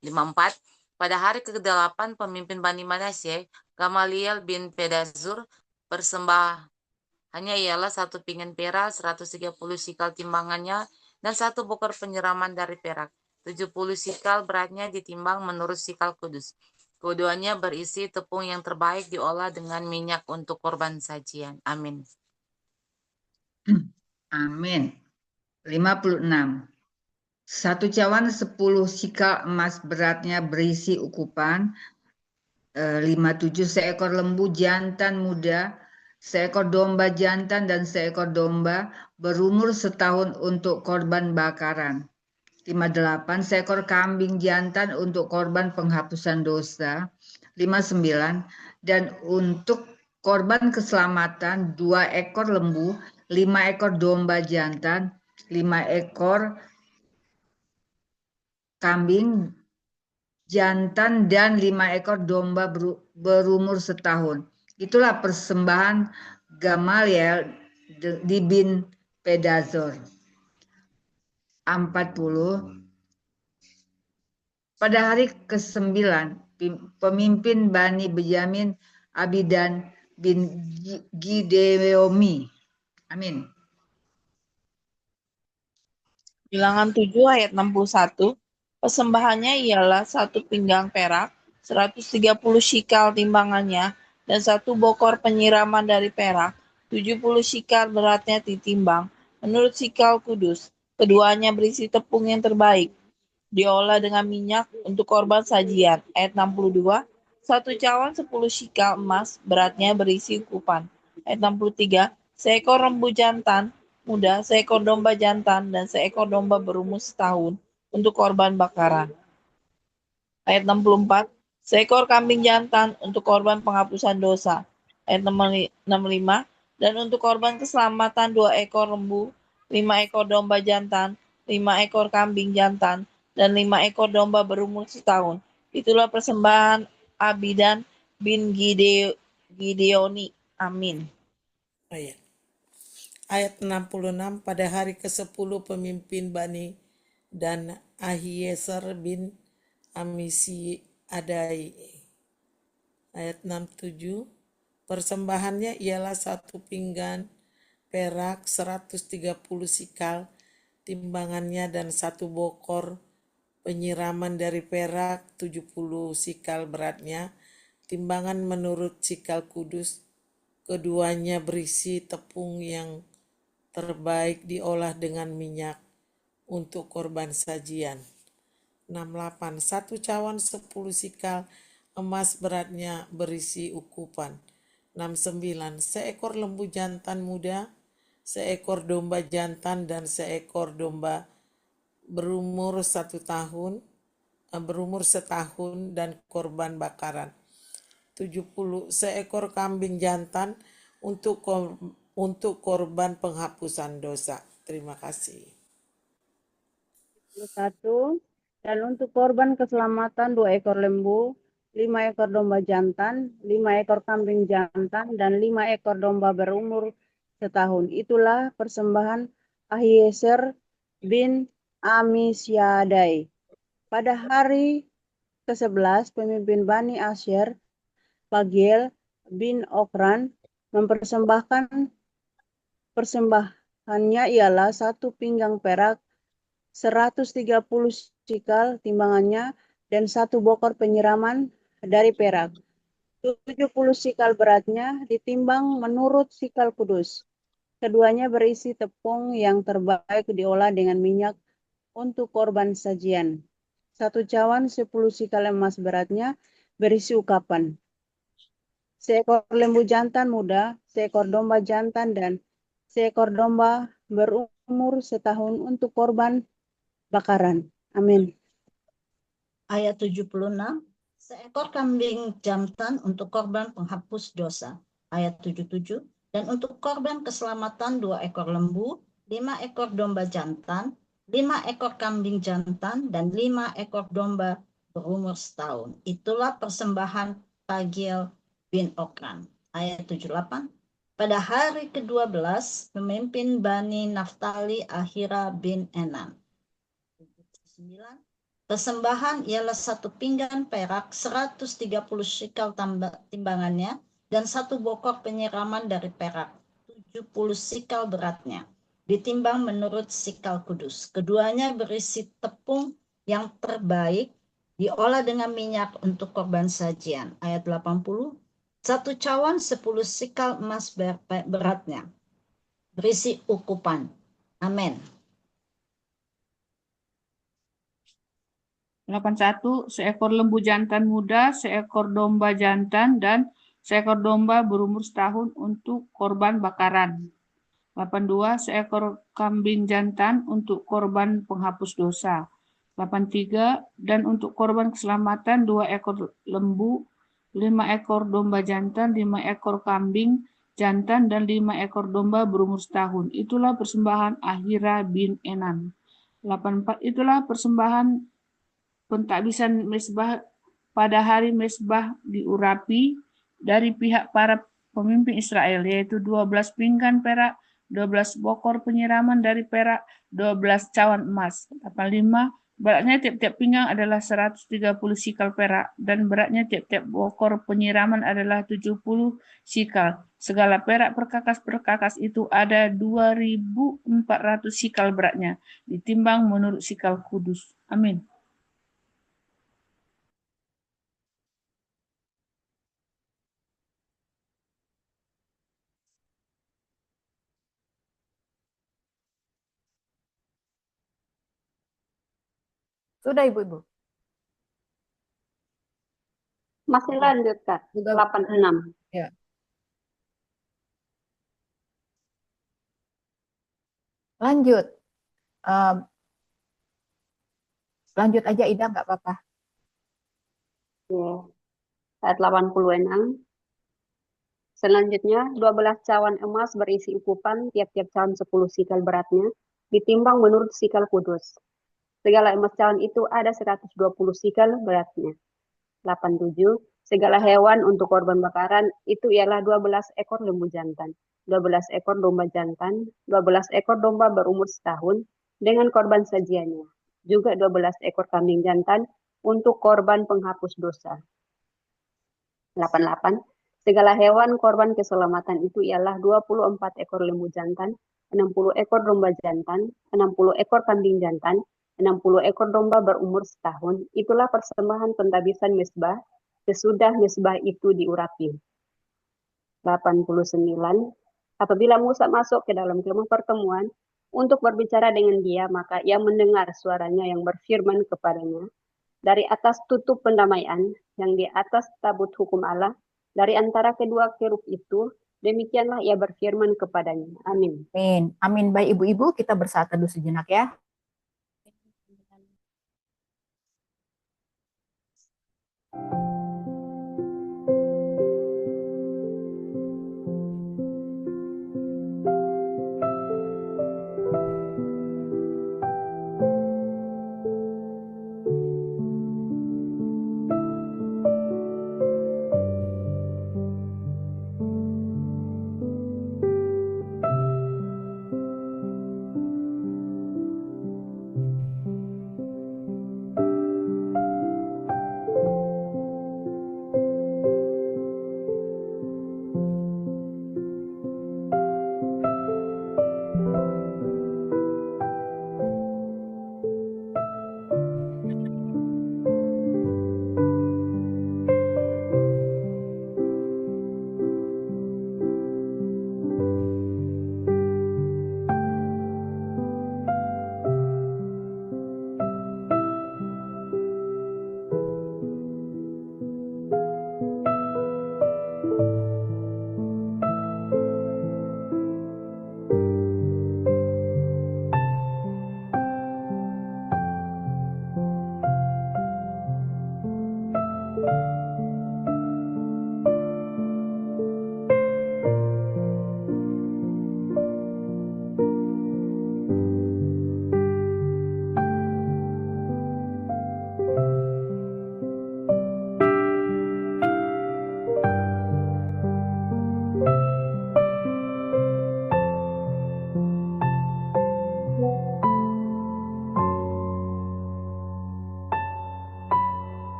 54. Pada hari ke-8 pemimpin Bani Manasye, Gamaliel bin Pedazur, persembahannya ialah 1 pinggan perak, 130 sikal timbangannya, dan 1 bokor penyiraman dari perak. 70 sikal beratnya ditimbang menurut sikal kudus. Keduanya berisi tepung yang terbaik diolah dengan minyak untuk korban sajian. Amin. Amin. 56. 1 cawan 10 sikal emas beratnya berisi ukupan. 57 seekor lembu jantan muda, seekor domba jantan, dan seekor domba berumur setahun untuk korban bakaran. 58 seekor kambing jantan untuk korban penghapusan dosa. 59 dan untuk korban keselamatan 2 ekor lembu, 5 ekor domba jantan, 5 ekor kambing jantan, dan 5 ekor domba berumur setahun. Itulah persembahan Gamaliel di bin Pedazur. 40. Pada hari ke-9 pemimpin Bani Benyamin Abidan bin Gideomi. Amin. Bilangan 7 ayat 61. Persembahannya ialah 1 pinggang perak, 130 shikal timbangannya, dan 1 bokor penyiraman dari perak, 70 shikal beratnya ditimbang, menurut sikal kudus. Keduanya berisi tepung yang terbaik, diolah dengan minyak untuk korban sajian. Ayat 62. Satu cawan 10 shikal emas, beratnya berisi ukupan. Ayat 63, seekor lembu jantan muda, seekor domba jantan, dan seekor domba berumur setahun untuk korban bakaran. Ayat 64, seekor kambing jantan untuk korban penghapusan dosa. Ayat 65, dan untuk korban keselamatan 2 ekor lembu, 5 ekor domba jantan, 5 ekor kambing jantan, dan 5 ekor domba berumur setahun. Itulah persembahan Abidan bin Gideoni. Amin. Oh ya. Ayat 66, pada hari ke-10 pemimpin Bani dan Ahiezer bin Amisiadai. Ayat 67, persembahannya ialah 1 pinggan perak 130 sikal timbangannya dan 1 bokor penyiraman dari perak 70 sikal beratnya, timbangan menurut sikal kudus, keduanya berisi tepung yang terbaik diolah dengan minyak untuk korban sajian. 68. 1 cawan 10 sikal emas beratnya berisi ukupan. 69. Seekor lembu jantan muda, seekor domba jantan dan seekor domba berumur setahun dan korban bakaran. 70. Seekor kambing jantan untuk korban penghapusan dosa. Terima kasih. 1. Dan untuk korban keselamatan 2 ekor lembu, 5 ekor domba jantan, 5 ekor kambing jantan, dan 5 ekor domba berumur setahun. Itulah persembahan Ahiezer bin Amisiadai. Pada hari ke-11, pemimpin Bani Asher, Pagiel bin Okran, mempersembahkan persembahannya ialah 1 pinggang perak 130 sikal timbangannya dan 1 bokor penyiraman dari perak. 70 sikal beratnya ditimbang menurut sikal kudus. Keduanya berisi tepung yang terbaik diolah dengan minyak untuk korban sajian. 1 cawan 10 sikal emas beratnya berisi ukapan. Seekor lembu jantan muda, seekor domba jantan, dan seekor domba berumur setahun untuk korban bakaran. Amin. Ayat 76, seekor kambing jantan untuk korban penghapus dosa. Ayat 77, dan untuk korban keselamatan 2 ekor lembu, 5 ekor domba jantan, 5 ekor kambing jantan, dan 5 ekor domba berumur setahun. Itulah persembahan Pagiel bin Okran. Ayat 78, pada hari ke-12, pemimpin Bani Naftali Ahira bin Enan. 9, persembahan ialah 1 pinggan perak 130 shikal timbangannya dan 1 bokor penyiraman dari perak 70 sikal beratnya, ditimbang menurut sikal kudus. Keduanya berisi tepung yang terbaik diolah dengan minyak untuk korban sajian. Ayat 80, 1 cawan 10 sikal emas beratnya berisi ukupan. Amin. 81. Seekor lembu jantan muda, seekor domba jantan, dan seekor domba berumur setahun untuk korban bakaran. 82. Seekor kambing jantan untuk korban penghapus dosa. 83. Dan untuk korban keselamatan 2 ekor lembu, 5 ekor domba jantan, 5 ekor kambing jantan, dan 5 ekor domba berumur setahun. Itulah persembahan Ahira bin Enan. 84. Itulah persembahan pentadbisan mezbah pada hari mezbah diurapi dari pihak para pemimpin Israel, yaitu 12 pinggan perak, 12 bokor penyiraman dari perak, 12 cawan emas. 85. Beratnya tiap-tiap pinggang adalah 130 sikal perak, dan beratnya tiap-tiap bokor penyiraman adalah 70 sikal. Segala perak perkakas-perkakas itu ada 2.400 sikal beratnya, ditimbang menurut sikal kudus. Amin. Sudah, Ibu-Ibu. Masih lanjut, Kak. Juga 86. ya. Lanjut. Lanjut aja Ida, nggak apa-apa. Ya. Ayat 86. Selanjutnya, 12 cawan emas berisi ukupan tiap-tiap cawan 10 sikal beratnya, ditimbang menurut sikal kudus. Segala emas cawan itu ada 120 sikal beratnya. 87. Segala hewan untuk korban bakaran itu ialah 12 ekor lembu jantan, 12 ekor domba jantan, 12 ekor domba berumur setahun dengan korban sajiannya. Juga 12 ekor kambing jantan untuk korban penghapus dosa. 88. Segala hewan korban keselamatan itu ialah 24 ekor lembu jantan, 60 ekor domba jantan, 60 ekor kambing jantan, 60 ekor domba berumur setahun. Itulah persembahan pentabisan mezbah sesudah mezbah itu diurapi. 89. Apabila Musa masuk ke dalam kemah pertemuan untuk berbicara dengan dia, maka ia mendengar suaranya yang berfirman kepadanya dari atas tutup pendamaian yang di atas tabut hukum Allah, dari antara kedua kerub itu, demikianlah ia berfirman kepadanya. Amin. Amin. Amin. Baik ibu-ibu, kita bersatu dulu sejenak ya.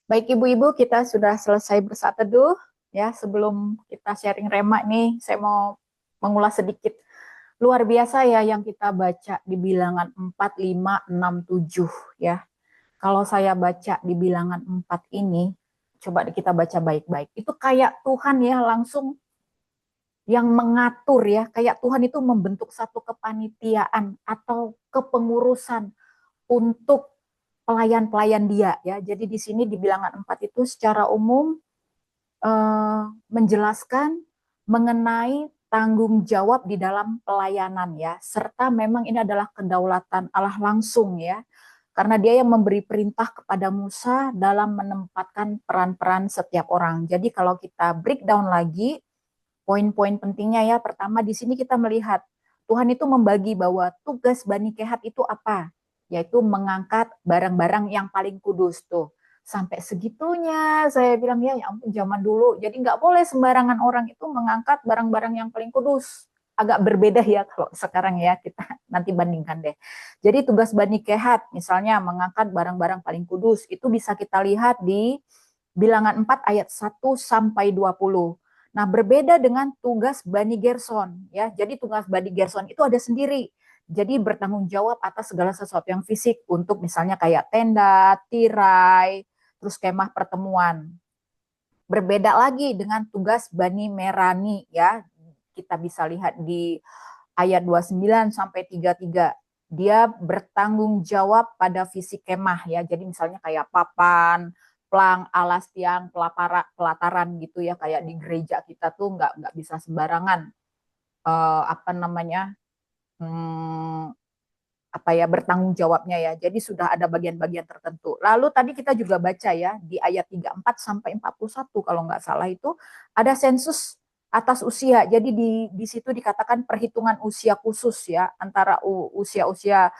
Baik ibu-ibu, kita sudah selesai bersatu teduh ya. Sebelum kita sharing rema nih, saya mau mengulas sedikit. Luar biasa ya yang kita baca di Bilangan 4, 5, 6, 7 ya. Kalau saya baca di Bilangan 4 ini, coba kita baca baik-baik. Itu kayak Tuhan ya langsung yang mengatur ya, kayak Tuhan itu membentuk satu kepanitiaan atau kepengurusan untuk pelayan-pelayan dia ya. Jadi di sini di Bilangan 4 itu secara umum menjelaskan mengenai bertanggung jawab di dalam pelayanan ya, serta memang ini adalah kedaulatan Allah langsung ya, karena dia yang memberi perintah kepada Musa dalam menempatkan peran-peran setiap orang. Jadi kalau kita breakdown lagi, poin-poin pentingnya ya, pertama di sini kita melihat Tuhan itu membagi bahwa tugas Bani Kehat itu apa? Yaitu mengangkat barang-barang yang paling kudus tuh. Sampai segitunya saya bilang ya ampun zaman dulu. Jadi nggak boleh sembarangan orang itu mengangkat barang-barang yang paling kudus. Agak berbeda ya kalau sekarang ya, kita nanti bandingkan deh. Jadi tugas Bani Kehat misalnya mengangkat barang-barang paling kudus itu bisa kita lihat di Bilangan 4 ayat 1 sampai 20. Nah, berbeda dengan tugas Bani Gerson ya. Jadi tugas Bani Gerson itu ada sendiri. Jadi bertanggung jawab atas segala sesuatu yang fisik untuk misalnya kayak tenda, tirai, terus kemah pertemuan. Berbeda lagi dengan tugas Bani Merani ya. Kita bisa lihat di ayat 29 sampai 33. Dia bertanggung jawab pada fisik kemah ya. Jadi misalnya kayak papan, plang, alas tiang, pelataran gitu ya, kayak di gereja kita tuh nggak bisa sembarangan bertanggung jawabnya ya. Jadi sudah ada bagian-bagian tertentu. Lalu tadi kita juga baca ya di ayat 34 sampai 41 kalau nggak salah itu ada sensus atas usia. Jadi di situ dikatakan perhitungan usia khusus ya, antara usia-usia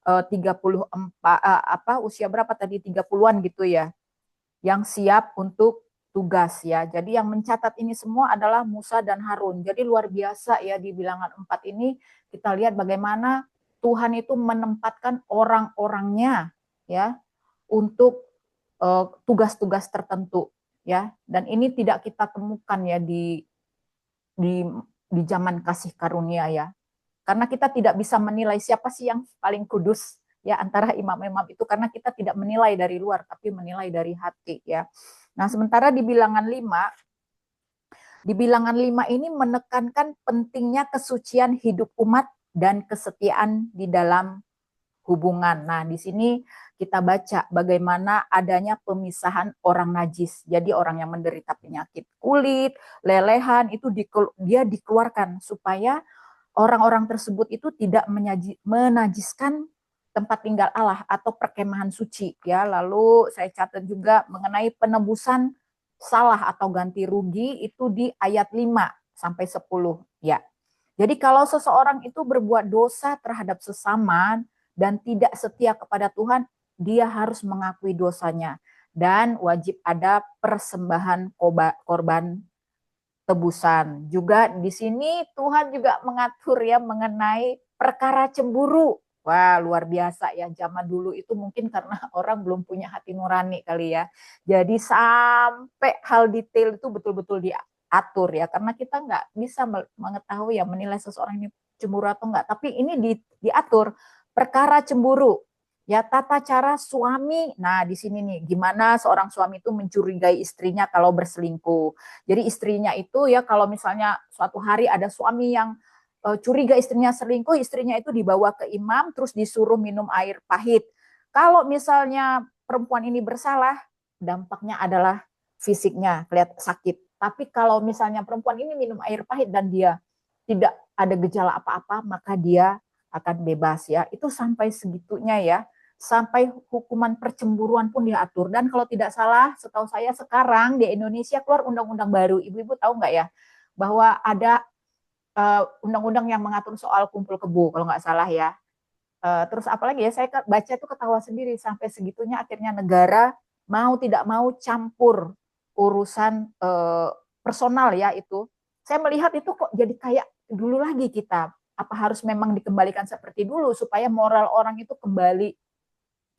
34 usia berapa tadi 30-an gitu ya, yang siap untuk tugas ya. Jadi yang mencatat ini semua adalah Musa dan Harun. Jadi luar biasa ya, di Bilangan 4 ini kita lihat bagaimana Tuhan itu menempatkan orang-orangnya ya untuk tugas-tugas tertentu ya. Dan ini tidak kita temukan ya di zaman kasih karunia ya. Karena kita tidak bisa menilai siapa sih yang paling kudus ya antara imam-imam itu, karena kita tidak menilai dari luar tapi menilai dari hati ya. Nah, sementara di Bilangan 5 ini menekankan pentingnya kesucian hidup umat dan kesetiaan di dalam hubungan. Nah, di sini kita baca bagaimana adanya pemisahan orang najis. Jadi orang yang menderita penyakit kulit, lelehan itu dia dikeluarkan supaya orang-orang tersebut itu tidak menajiskan tempat tinggal Allah atau perkemahan suci ya. Lalu saya catat juga mengenai penebusan salah atau ganti rugi itu di ayat 5 sampai 10 ya. Jadi kalau seseorang itu berbuat dosa terhadap sesama dan tidak setia kepada Tuhan, dia harus mengakui dosanya dan wajib ada persembahan korban tebusan. Juga di sini Tuhan juga mengatur ya mengenai perkara cemburu. Wah, luar biasa ya, zaman dulu itu mungkin karena orang belum punya hati nurani kali ya. Jadi sampai hal detail itu betul-betul diatur ya, karena kita nggak bisa mengetahui ya menilai seseorang ini cemburu atau enggak. Tapi ini diatur perkara cemburu. Ya, tata cara suami. Nah, di sini nih, gimana seorang suami itu mencurigai istrinya kalau berselingkuh. Jadi istrinya itu ya, kalau misalnya suatu hari ada suami yang curiga istrinya selingkuh, istrinya itu dibawa ke imam, terus disuruh minum air pahit. Kalau misalnya perempuan ini bersalah, dampaknya adalah fisiknya, kelihatan sakit. Tapi kalau misalnya perempuan ini minum air pahit dan dia tidak ada gejala apa-apa, maka dia akan bebas ya. Itu sampai segitunya ya. Sampai hukuman percemburuan pun diatur. Dan kalau tidak salah, setahu saya sekarang di Indonesia keluar undang-undang baru. Ibu-ibu tahu nggak ya, bahwa ada undang-undang yang mengatur soal kumpul kebo, kalau nggak salah ya. Terus apalagi ya, saya baca itu ketawa sendiri, sampai segitunya akhirnya negara mau tidak mau campur urusan personal ya itu. Saya melihat itu kok jadi kayak dulu lagi kita. Apa harus memang dikembalikan seperti dulu supaya moral orang itu kembali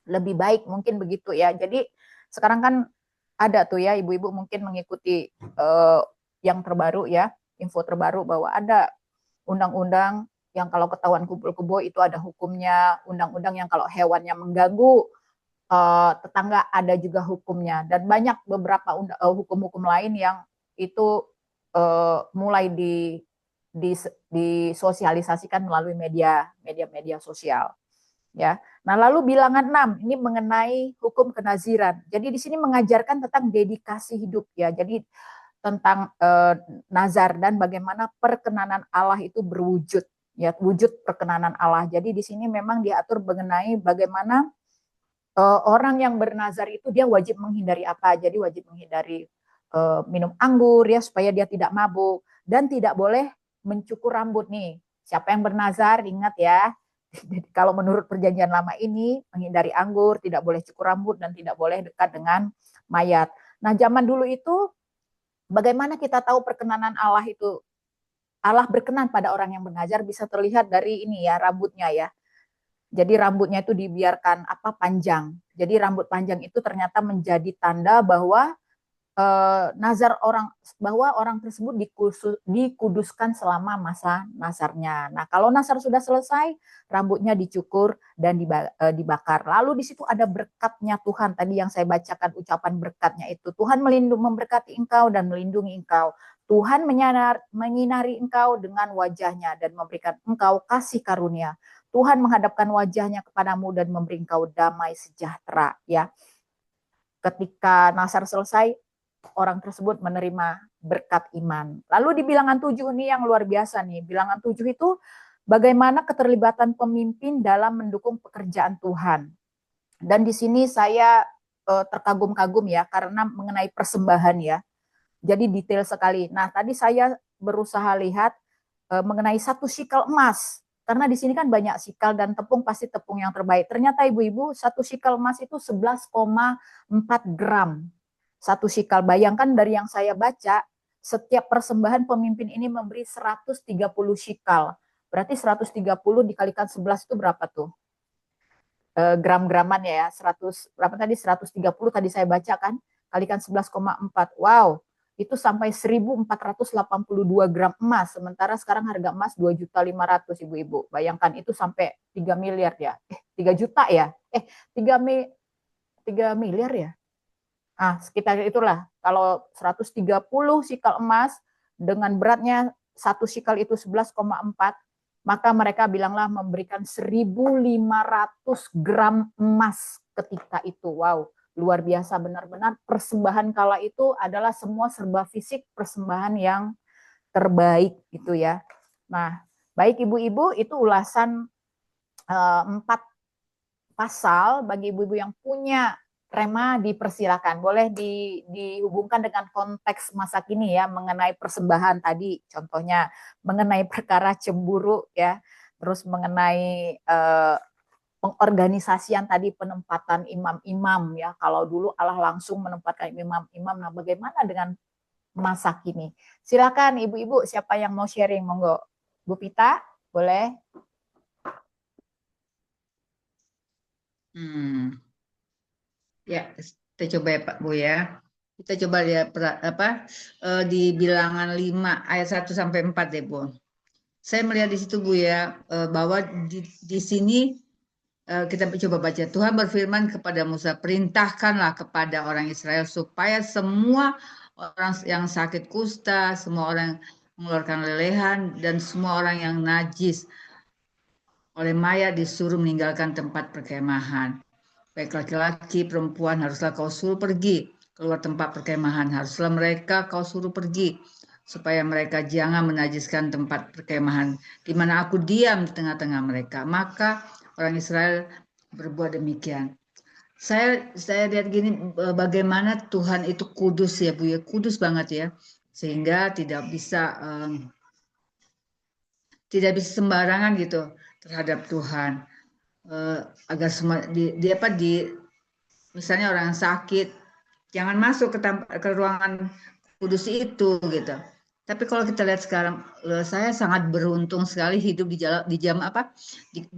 lebih baik, mungkin begitu ya. Jadi sekarang kan ada tuh ya, ibu-ibu mungkin mengikuti yang terbaru ya, info terbaru bahwa ada undang-undang yang kalau ketahuan kumpul kebo itu ada hukumnya, undang-undang yang kalau hewannya mengganggu tetangga ada juga hukumnya, dan banyak beberapa hukum-hukum lain yang itu mulai disosialisasikan melalui media sosial. Ya. Nah, lalu Bilangan 6 ini mengenai hukum kenaziran. Jadi di sini mengajarkan tentang dedikasi hidup ya. Jadi tentang nazar dan bagaimana perkenanan Allah itu berwujud, ya, wujud perkenanan Allah. Jadi di sini memang diatur mengenai bagaimana orang yang bernazar itu dia wajib menghindari apa. Jadi wajib menghindari minum anggur ya supaya dia tidak mabuk, dan tidak boleh mencukur rambut nih. Siapa yang bernazar ingat ya. Kalau menurut perjanjian lama ini menghindari anggur, tidak boleh cukur rambut, dan tidak boleh dekat dengan mayat. Nah, zaman dulu itu bagaimana kita tahu perkenanan Allah itu? Allah berkenan pada orang yang bernazar bisa terlihat dari ini ya, rambutnya ya. Jadi rambutnya itu dibiarkan panjang. Jadi rambut panjang itu ternyata menjadi tanda bahwa nazar bahwa orang tersebut dikuduskan selama masa nazarnya. Nah, kalau nazar sudah selesai, rambutnya dicukur dan dibakar. Lalu di situ ada berkatnya Tuhan. Tadi yang saya bacakan ucapan berkatnya itu. Tuhan memberkati engkau dan melindungi engkau. Tuhan menyinari engkau dengan wajahnya dan memberikan engkau kasih karunia. Tuhan menghadapkan wajahnya kepadamu dan memberi engkau damai sejahtera. Ya, ketika nazar selesai, orang tersebut menerima berkat iman. Lalu di bilangan 7 ini yang luar biasa nih. Bilangan 7 itu bagaimana keterlibatan pemimpin dalam mendukung pekerjaan Tuhan. Dan di sini saya terkagum-kagum ya, karena mengenai persembahan ya. Jadi detail sekali. Nah, tadi saya berusaha lihat mengenai 1 sikel emas. Karena di sini kan banyak sikal dan tepung, pasti tepung yang terbaik. Ternyata ibu-ibu 1 sikel emas itu 11,4 gram. 1 sikal. Bayangkan dari yang saya baca, setiap persembahan pemimpin ini memberi 130 sikal. Berarti 130 dikalikan 11 itu berapa tuh? Gram-graman ya, 100 berapa tadi? 130 tadi saya baca kan, kalikan 11,4. Wow, itu sampai 1.482 gram emas. Sementara sekarang harga emas 2.500.000 ibu-ibu. Bayangkan itu sampai 3 miliar ya. 3 juta ya. 3 miliar ya. Nah, sekitar itulah. Kalau 130 sikal emas dengan beratnya 1 sikal itu 11,4, maka mereka bilanglah memberikan 1.500 gram emas ketika itu. Wow, luar biasa benar-benar. Persembahan kala itu adalah semua serba fisik, persembahan yang terbaik gitu ya. Nah, baik ibu-ibu, itu ulasan 4 pasal. Bagi ibu-ibu yang punya rema dipersilakan, boleh dihubungkan dengan konteks masa kini ya, mengenai persembahan tadi, contohnya mengenai perkara cemburu ya, terus mengenai pengorganisasian tadi, penempatan imam-imam ya. Kalau dulu Allah langsung menempatkan imam-imam, nah bagaimana dengan masa kini? Silakan ibu-ibu, siapa yang mau sharing, monggo. Bu Pita, boleh? Ya, kita coba ya Pak Bu ya. Kita coba lihat di bilangan 5 ayat 1 sampai 4 deh Bu. Saya melihat di situ Bu ya, bahwa di sini kita coba baca. Tuhan berfirman kepada Musa, perintahkanlah kepada orang Israel supaya semua orang yang sakit kusta, semua orang mengeluarkan lelehan, dan semua orang yang najis oleh mayat disuruh meninggalkan tempat perkemahan. Baik laki-laki, perempuan, haruslah kau suruh pergi keluar tempat perkemahan. Haruslah mereka kau suruh pergi, supaya mereka jangan menajiskan tempat perkemahan di mana aku diam di tengah-tengah mereka. Maka orang Israel berbuat demikian. Saya lihat gini, bagaimana Tuhan itu kudus ya Bu ya, kudus banget ya, sehingga tidak bisa sembarangan gitu terhadap Tuhan. Agar semua misalnya orang sakit jangan masuk ke ruangan kudus itu gitu. Tapi kalau kita lihat sekarang, saya sangat beruntung sekali hidup di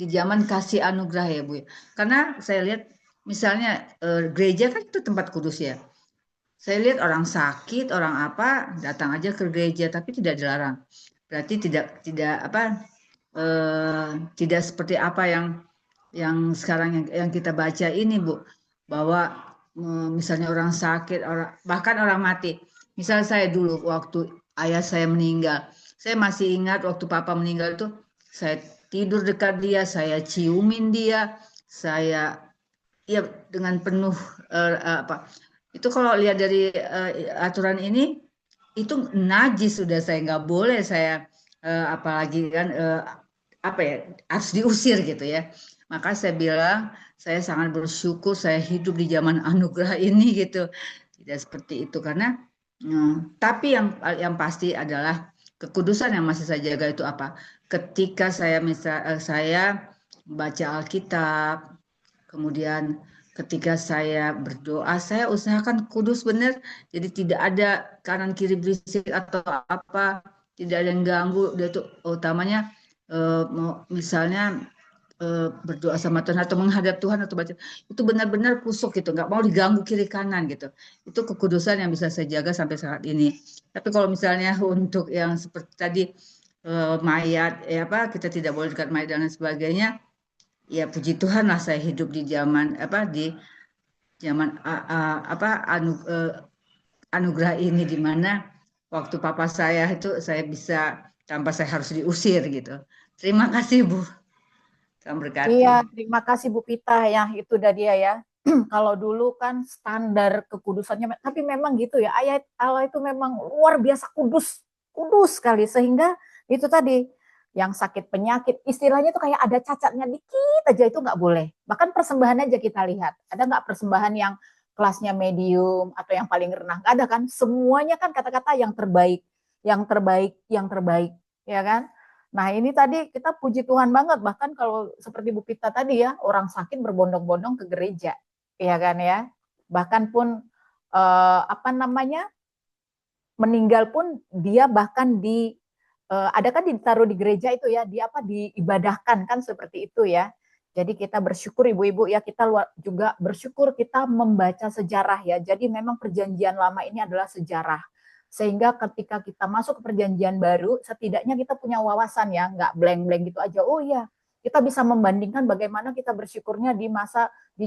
zaman kasih anugerah ya Bu. Karena saya lihat misalnya gereja kan itu tempat kudus ya. Saya lihat orang sakit, orang apa datang aja ke gereja, tapi tidak dilarang. Berarti tidak seperti apa yang sekarang yang kita baca ini Bu, bahwa misalnya orang sakit, bahkan orang mati. Misal saya dulu waktu ayah saya meninggal, saya masih ingat waktu papa meninggal itu saya tidur dekat dia, saya ciumin dia, saya ya dengan penuh itu kalau lihat dari aturan ini itu najis sudah, saya nggak boleh saya apalagi kan apa ya, harus diusir gitu ya. Maka saya bilang saya sangat bersyukur saya hidup di zaman anugerah ini gitu. Tidak seperti itu karena tapi yang pasti adalah kekudusan yang masih saya jaga itu apa? Ketika saya saya baca Alkitab, kemudian ketika saya berdoa, saya usahakan kudus benar. Jadi tidak ada kanan kiri berisik atau apa, tidak ada yang ganggu. Dia itu utamanya misalnya berdoa sama Tuhan atau menghadap Tuhan atau baca itu benar-benar kusuk gitu, nggak mau diganggu kiri kanan gitu. Itu kekudusan yang bisa saya jaga sampai saat ini. Tapi kalau misalnya untuk yang seperti tadi mayat, apa kita tidak boleh dekat mayat dan lain sebagainya, ya puji Tuhan lah saya hidup di zaman apa di zaman apa anugerah ini di mana waktu papa saya itu saya bisa tanpa saya harus diusir gitu. Terima kasih Bu. Tuhan berkati. Iya, terima kasih Bu Pita ya, itu udah dia ya. Kalau dulu kan standar kekudusannya, tapi memang gitu ya, ayat Allah itu memang luar biasa kudus sekali, sehingga itu tadi yang sakit penyakit, istilahnya itu kayak ada cacatnya dikit aja itu nggak boleh. Bahkan persembahan aja kita lihat, ada nggak persembahan yang kelasnya medium atau yang paling renah? Nggak ada kan? Semuanya kan kata-kata yang terbaik, ya kan? Nah ini tadi kita puji Tuhan banget, bahkan kalau seperti Bu Pita tadi ya, orang sakit berbondong-bondong ke gereja, ya kan ya. Bahkan pun apa namanya, meninggal pun dia bahkan ada kan ditaruh di gereja itu ya, di apa, diibadahkan kan seperti itu ya. Jadi kita bersyukur ibu-ibu ya, kita juga bersyukur kita membaca sejarah ya. Jadi memang perjanjian lama ini adalah sejarah. Sehingga ketika kita masuk ke perjanjian baru, setidaknya kita punya wawasan ya, nggak blank-blank gitu aja. Oh iya, kita bisa membandingkan bagaimana kita bersyukurnya di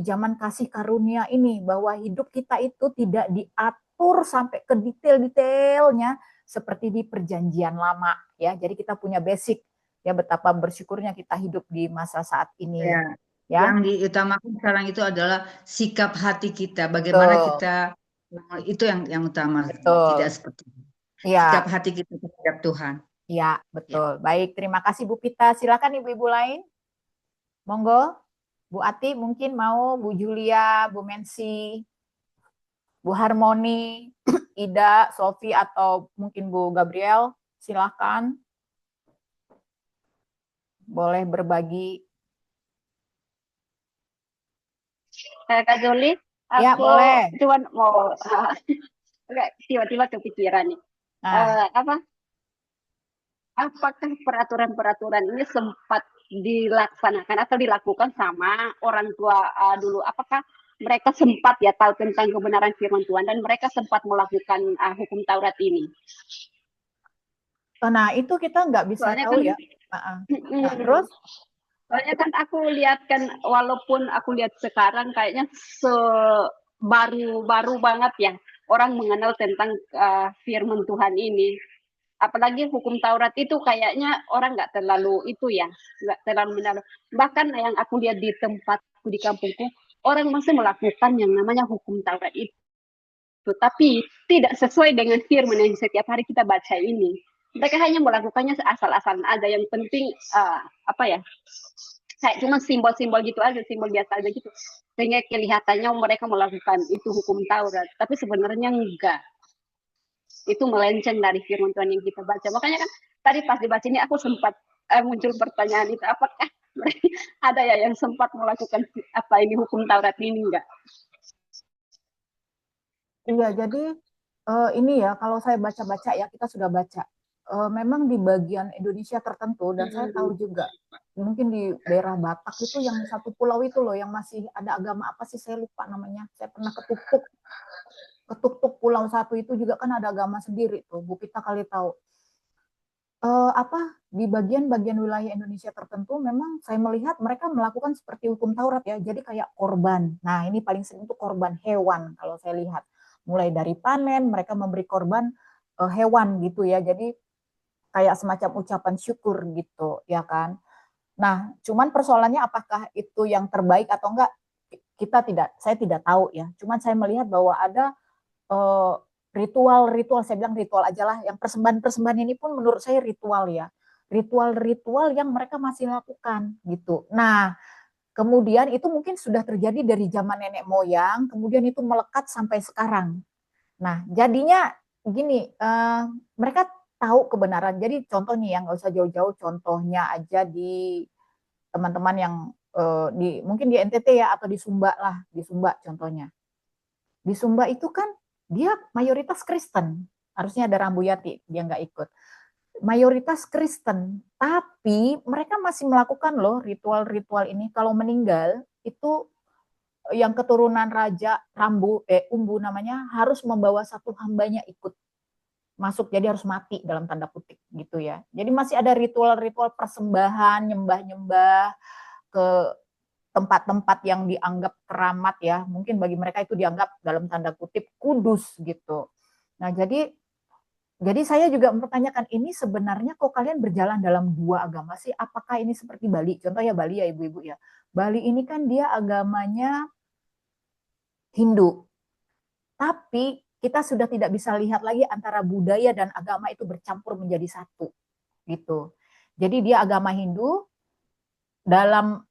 zaman kasih karunia ini, bahwa hidup kita itu tidak diatur sampai ke detail-detailnya seperti di perjanjian lama ya. Jadi kita punya basic ya, betapa bersyukurnya kita hidup di masa saat ini. Ya. Yang diutamakan sekarang itu adalah sikap hati kita, bagaimana kita itu yang utama. Betul. Tidak seperti ya. Sikap hati kita terhadap Tuhan. Ya, betul. Ya. Baik, terima kasih Bu Pita. Silakan ibu-ibu lain. Monggo. Bu Ati mungkin mau, Bu Julia, Bu Mensi, Bu Harmoni, Ida, Sofi, atau mungkin Bu Gabriel. Silakan. Boleh berbagi. Kak Joli, aku ya, boleh. Cuma mau tiba-tiba kepikiran nih. Apakah peraturan-peraturan ini sempat dilaksanakan atau dilakukan sama orang tua dulu? Apakah mereka sempat ya tahu tentang kebenaran firman Tuhan dan mereka sempat melakukan hukum Taurat ini? Nah, itu kita nggak bisa soalnya tahu kan, ya. Terus? Soalnya kan aku lihat kan, walaupun aku lihat sekarang kayaknya baru banget ya orang mengenal tentang firman Tuhan ini. Apalagi hukum Taurat itu kayaknya orang nggak terlalu itu ya, nggak terlalu mendalam. Bahkan yang aku lihat di tempatku di kampungku, orang masih melakukan yang namanya hukum Taurat itu, tapi tidak sesuai dengan firman yang setiap hari kita baca ini. Mereka hanya melakukannya asal-asalan aja. Yang penting kayak cuma simbol-simbol gitu aja, simbol biasa aja gitu, sehingga kelihatannya mereka melakukan itu hukum Taurat, tapi sebenarnya enggak. Itu melenceng dari firman Tuhan yang kita baca. Makanya kan tadi pas dibaca ini aku sempat muncul pertanyaan itu, apakah ada ya yang sempat melakukan ini hukum Taurat ini enggak? Iya, jadi ini ya, kalau saya baca-baca ya, kita sudah baca. Memang di bagian Indonesia tertentu, dan saya tahu juga, mungkin di daerah Batak itu yang satu pulau itu loh, yang masih ada agama apa sih, saya lupa namanya. Saya pernah ke Tuktuk Pulau Satu itu juga kan ada agama sendiri tuh, Bu Pita kali tahu. Di bagian-bagian wilayah Indonesia tertentu memang saya melihat mereka melakukan seperti hukum Taurat ya, jadi kayak korban. Nah ini paling sering itu korban hewan kalau saya lihat. Mulai dari panen, mereka memberi korban hewan gitu ya, jadi kayak semacam ucapan syukur gitu ya kan. Nah cuman persoalannya apakah itu yang terbaik atau enggak, saya tidak tahu ya. Cuman saya melihat bahwa ada ritual-ritual, saya bilang ritual aja lah, yang persembahan-persembahan ini pun menurut saya ritual ya, ritual-ritual yang mereka masih lakukan gitu. Nah, kemudian itu mungkin sudah terjadi dari zaman nenek moyang, kemudian itu melekat sampai sekarang. Nah, jadinya gini, mereka tahu kebenaran. Jadi contoh nih yang nggak usah jauh-jauh, contohnya aja di teman-teman yang mungkin di NTT ya, atau di Sumba lah, di Sumba contohnya. Di Sumba itu kan dia mayoritas Kristen, harusnya ada Rambu Yati, dia nggak ikut. Mayoritas Kristen, tapi mereka masih melakukan loh ritual-ritual ini. Kalau meninggal itu yang keturunan Raja Umbu namanya harus membawa satu hambanya ikut masuk, jadi harus mati dalam tanda kutip gitu ya. Jadi masih ada ritual-ritual persembahan, nyembah-nyembah ke tempat-tempat yang dianggap keramat ya, mungkin bagi mereka itu dianggap dalam tanda kutip kudus gitu. Nah, jadi saya juga mempertanyakan, ini sebenarnya kok kalian berjalan dalam dua agama sih? Apakah ini seperti Bali? Contoh ya Bali ya ibu-ibu ya. Bali ini kan dia agamanya Hindu. Tapi kita sudah tidak bisa lihat lagi antara budaya dan agama itu bercampur menjadi satu gitu. Jadi dia agama Hindu, dalam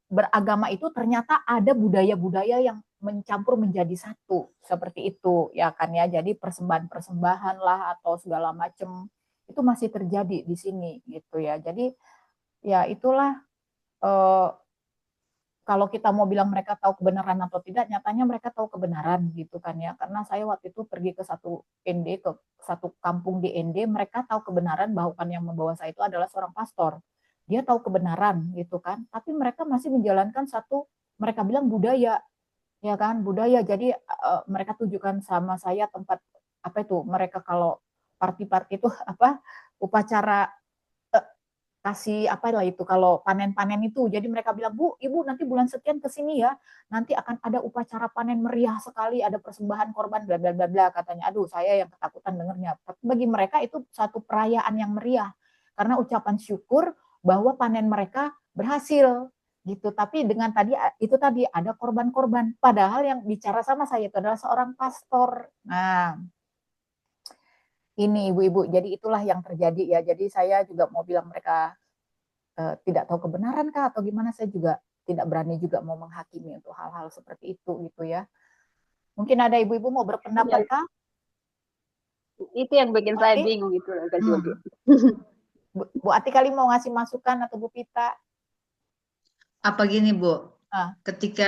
beragama itu ternyata ada budaya-budaya yang mencampur menjadi satu seperti itu ya kan ya. Jadi persembahan-persembahan lah atau segala macam itu masih terjadi di sini gitu ya. Jadi ya itulah kalau kita mau bilang mereka tahu kebenaran atau tidak, nyatanya mereka tahu kebenaran gitu kan ya. Karena saya waktu itu pergi ke satu ND, ke satu kampung di ND, mereka tahu kebenaran bahwa yang membawa saya itu adalah seorang pastor. Dia tahu kebenaran gitu kan, tapi mereka masih menjalankan satu, mereka bilang budaya, ya kan, budaya. Jadi mereka tunjukkan sama saya tempat apa itu, mereka kalau party-party itu apa, upacara kasih apa lah itu, kalau panen-panen itu. Jadi mereka bilang, Bu, Ibu nanti bulan sekian ke sini ya, nanti akan ada upacara panen meriah sekali, ada persembahan korban bla bla bla bla katanya. Aduh, saya yang ketakutan dengernya. Tapi bagi mereka itu satu perayaan yang meriah karena ucapan syukur bahwa panen mereka berhasil gitu. Tapi dengan tadi ada korban-korban, padahal yang bicara sama saya itu adalah seorang pastor. Nah, ini ibu-ibu, jadi itulah yang terjadi ya. Jadi saya juga mau bilang mereka tidak tahu kebenaran kah atau gimana, saya juga tidak berani juga mau menghakimi untuk hal-hal seperti itu gitu ya. Mungkin ada ibu-ibu mau berpendapat kah? Itu yang bikin saya bingung gitu loh Kak Jody. Bu Ati kali mau ngasih masukan atau Bu Pita? Apa gini Bu, ketika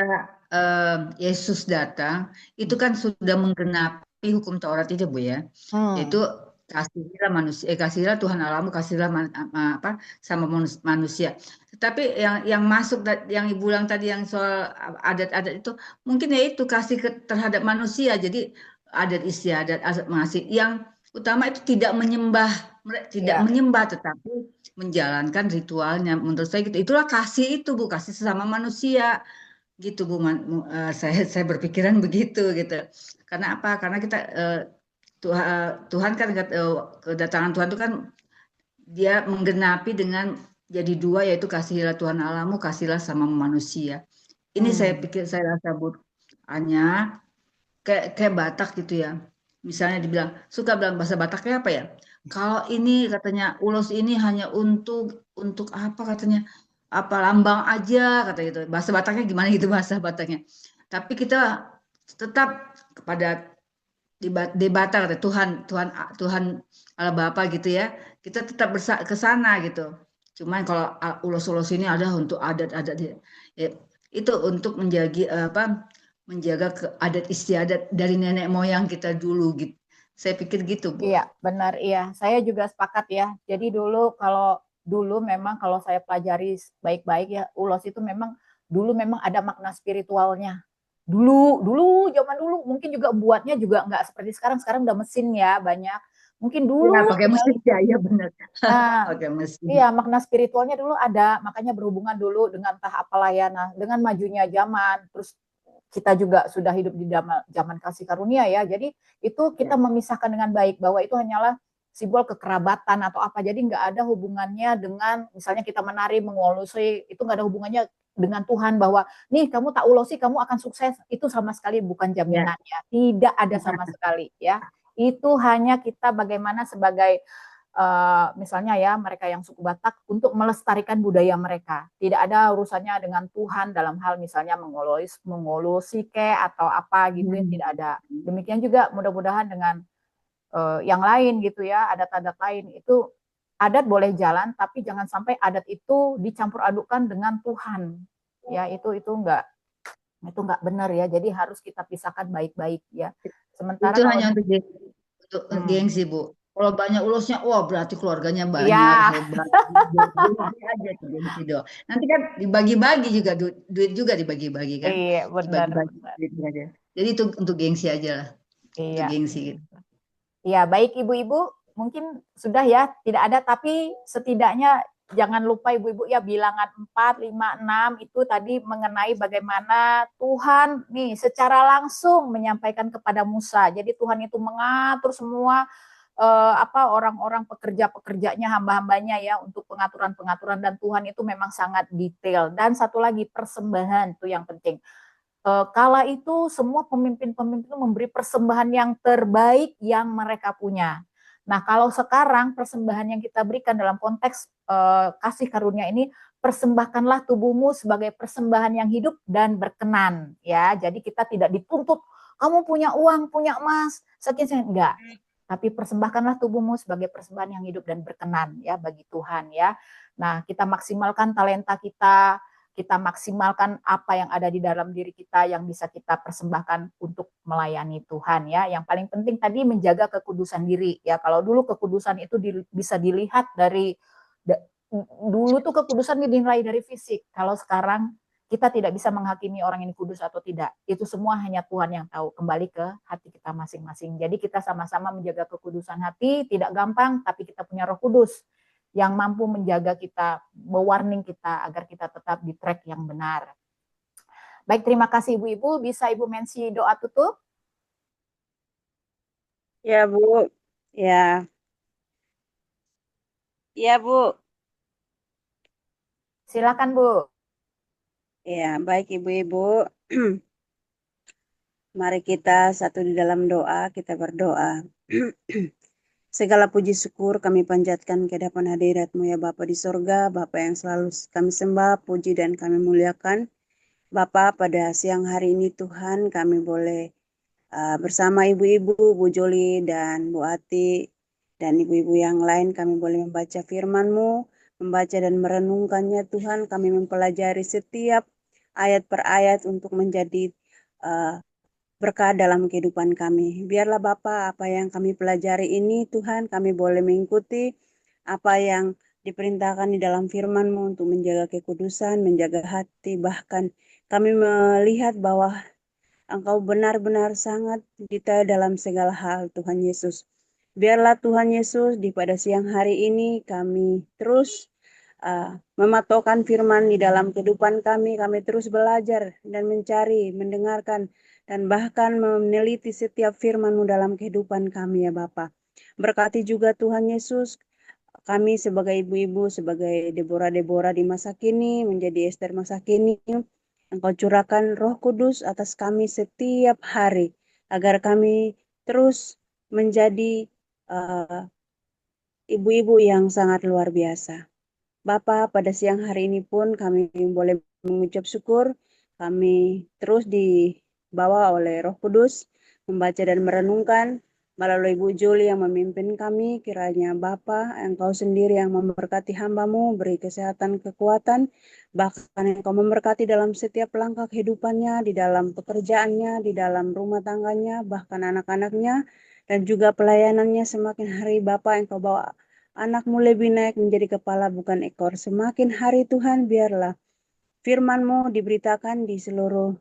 Yesus datang, itu kan sudah menggenapi hukum Taurat itu Bu ya, yaitu kasihilah manusia, kasihilah Tuhan Allahmu, kasihilah sama manusia. Tetapi yang masuk, yang Ibu bilang tadi yang soal adat-adat itu, mungkin ya itu kasih terhadap manusia. Jadi adat istiadat, masih yang utama itu tidak menyembah, menyembah, tetapi menjalankan ritualnya. Menurut saya gitu. Itulah kasih itu Bu, kasih sesama manusia gitu Bu. Saya berpikiran begitu gitu. Karena apa? Karena kita Tuhan kan, kedatangan Tuhan itu kan dia menggenapi dengan jadi dua, yaitu kasihilah Tuhan Allahmu, kasihilah sama manusia. Ini saya pikir, saya rasa Bu, hanya kayak Batak gitu ya. Misalnya dibilang, suka bilang bahasa Bataknya apa ya? Kalau ini katanya ulos ini hanya untuk apa katanya? Apa lambang aja kata gitu. Bahasa Bataknya gimana gitu bahasa Bataknya. Tapi kita tetap kepada di Batak kata Tuhan Allah Bapa gitu ya. Kita tetap ke sana gitu. Cuman kalau ulos-ulos ini ada untuk adat-adat ya, itu untuk menjaga adat istiadat dari nenek moyang kita dulu gitu. Saya pikir gitu Bu. Iya benar, iya. Saya juga sepakat ya. Jadi dulu memang kalau saya pelajari baik-baik ya, ulos itu memang dulu memang ada makna spiritualnya. Dulu zaman dulu mungkin juga buatnya juga nggak seperti sekarang udah mesin ya banyak. Mungkin dulu ya, pakai mesin ya benar. Nah, pakai mesin. Iya, makna spiritualnya dulu ada, makanya berhubungan dulu dengan entah apalah ya. Nah, dengan majunya zaman, terus kita juga sudah hidup di zaman kasih karunia ya. Jadi itu kita memisahkan dengan baik bahwa itu hanyalah simbol kekerabatan atau apa. Jadi nggak ada hubungannya dengan misalnya kita menari, mengolusui, itu nggak ada hubungannya dengan Tuhan bahwa nih kamu tak ulosi kamu akan sukses, itu sama sekali bukan jaminannya, tidak ada sama sekali ya. Itu hanya kita bagaimana sebagai misalnya ya mereka yang suku Batak untuk melestarikan budaya mereka, tidak ada urusannya dengan Tuhan dalam hal misalnya mengolosi ke atau apa gitu ya, tidak ada. Demikian juga mudah-mudahan dengan yang lain gitu ya, adat-adat lain itu adat boleh jalan, tapi jangan sampai adat itu dicampur adukkan dengan Tuhan. Ya, itu enggak benar ya. Jadi harus kita pisahkan baik-baik ya. Sementara Itu kalau hanya untuk gengsi, Bu. Kalau banyak ulosnya, wah berarti keluarganya banyak, ya, hebat. Gengsi aja tuh, gengsi doang. Nanti kan dibagi-bagi juga, duit juga dibagi-bagi kan. iya benar. Dibagi-bagi duit aja. Jadi itu untuk gengsi aja lah. Untuk Iya. gengsi gitu. Ya, baik ibu-ibu, mungkin sudah ya, tidak ada, tapi setidaknya jangan lupa ibu-ibu ya bilangan 4, 5, 6 itu tadi mengenai bagaimana Tuhan nih secara langsung menyampaikan kepada Musa. Jadi Tuhan itu mengatur semua orang-orang pekerja-pekerjanya, hamba-hambanya ya untuk pengaturan-pengaturan, dan Tuhan itu memang sangat detail. Dan satu lagi persembahan itu yang penting. Kala itu semua pemimpin-pemimpin itu memberi persembahan yang terbaik yang mereka punya. Nah, kalau sekarang persembahan yang kita berikan dalam konteks kasih karunia ini, persembahkanlah tubuhmu sebagai persembahan yang hidup dan berkenan, ya. Jadi kita tidak dituntut kamu punya uang, punya emas, sekian enggak. Tapi persembahkanlah tubuhmu sebagai persembahan yang hidup dan berkenan ya bagi Tuhan ya. Nah, kita maksimalkan talenta kita maksimalkan apa yang ada di dalam diri kita yang bisa kita persembahkan untuk melayani Tuhan ya. Yang paling penting tadi menjaga kekudusan diri ya. Kalau dulu kekudusan itu bisa dilihat dari dulu tuh kekudusan dinilai dari fisik. Kalau sekarang kita tidak bisa menghakimi orang ini kudus atau tidak. Itu semua hanya Tuhan yang tahu. Kembali ke hati kita masing-masing. Jadi kita sama-sama menjaga kekudusan hati, tidak gampang, tapi kita punya Roh Kudus yang mampu menjaga kita, mewarning kita agar kita tetap di track yang benar. Baik, terima kasih Ibu-Ibu. Bisa Ibu mensi doa tutup? Ya, Bu. Ya. Ya, Bu. Silakan, Bu. Ya, baik Ibu-Ibu. Mari kita satu di dalam doa, kita berdoa. Segala puji syukur kami panjatkan ke hadapan hadirat-Mu ya Bapa di sorga, Bapa yang selalu kami sembah, puji dan kami muliakan. Bapa, pada siang hari ini Tuhan kami boleh bersama ibu-ibu, Bu Joli dan Bu Ati, dan ibu-ibu yang lain kami boleh membaca firman-Mu, membaca dan merenungkannya Tuhan. Kami mempelajari setiap ayat per ayat untuk menjadi berkah dalam kehidupan kami. Biarlah Bapa, apa yang kami pelajari ini Tuhan, kami boleh mengikuti apa yang diperintahkan di dalam firman-Mu untuk menjaga kekudusan, menjaga hati, bahkan kami melihat bahwa Engkau benar-benar sangat detail dalam segala hal, Tuhan Yesus. Biarlah Tuhan Yesus di pada siang hari ini kami terus mematokkan firman di dalam kehidupan kami terus belajar dan mencari, mendengarkan, dan bahkan meneliti setiap firman-Mu dalam kehidupan kami ya Bapa. Berkati juga Tuhan Yesus, kami sebagai ibu-ibu, sebagai Deborah-Deborah di masa kini, menjadi Ester masa kini, Engkau curahkan Roh Kudus atas kami setiap hari, agar kami terus menjadi ibu-ibu yang sangat luar biasa. Bapa, pada siang hari ini pun kami boleh mengucap syukur, kami terus dibawa oleh Roh Kudus, membaca dan merenungkan melalui Ibu Juli yang memimpin kami. Kiranya Bapa, Engkau sendiri yang memberkati hamba-Mu, beri kesehatan, kekuatan, bahkan Engkau memberkati dalam setiap langkah kehidupannya, di dalam pekerjaannya, di dalam rumah tangganya, bahkan anak-anaknya, dan juga pelayanannya. Semakin hari Bapa, Engkau bawa anak-Mu lebih naik menjadi kepala bukan ekor. Semakin hari Tuhan, biarlah firman-Mu diberitakan di seluruh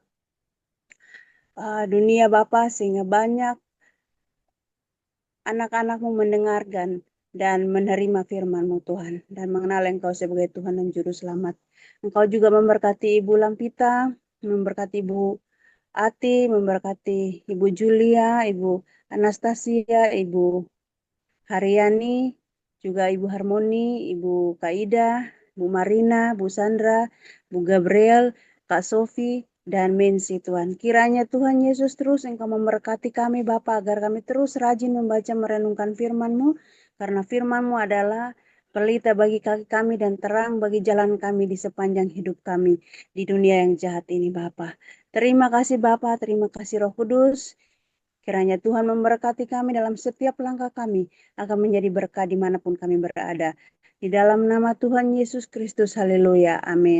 dunia Bapa, sehingga banyak anak-anak-Mu mendengarkan dan menerima firman-Mu Tuhan, dan mengenal Engkau sebagai Tuhan dan Juru Selamat. Engkau juga memberkati Ibu Lampita, memberkati Ibu Ati, memberkati Ibu Julia, Ibu Anastasia, Ibu Haryani, juga Ibu Harmoni, Ibu Kaida, Bu Marina, Bu Sandra, Bu Gabriel, Kak Sofi, dan Mensi Tuhan. Kiranya Tuhan Yesus terus Engkau memberkati kami Bapa agar kami terus rajin membaca merenungkan firman-Mu, karena firman-Mu adalah pelita bagi kaki kami dan terang bagi jalan kami di sepanjang hidup kami di dunia yang jahat ini Bapa. Terima kasih Bapa, terima kasih Roh Kudus. Kiranya Tuhan memberkati kami dalam setiap langkah kami akan menjadi berkah dimanapun kami berada. Di dalam nama Tuhan Yesus Kristus, haleluya, amin.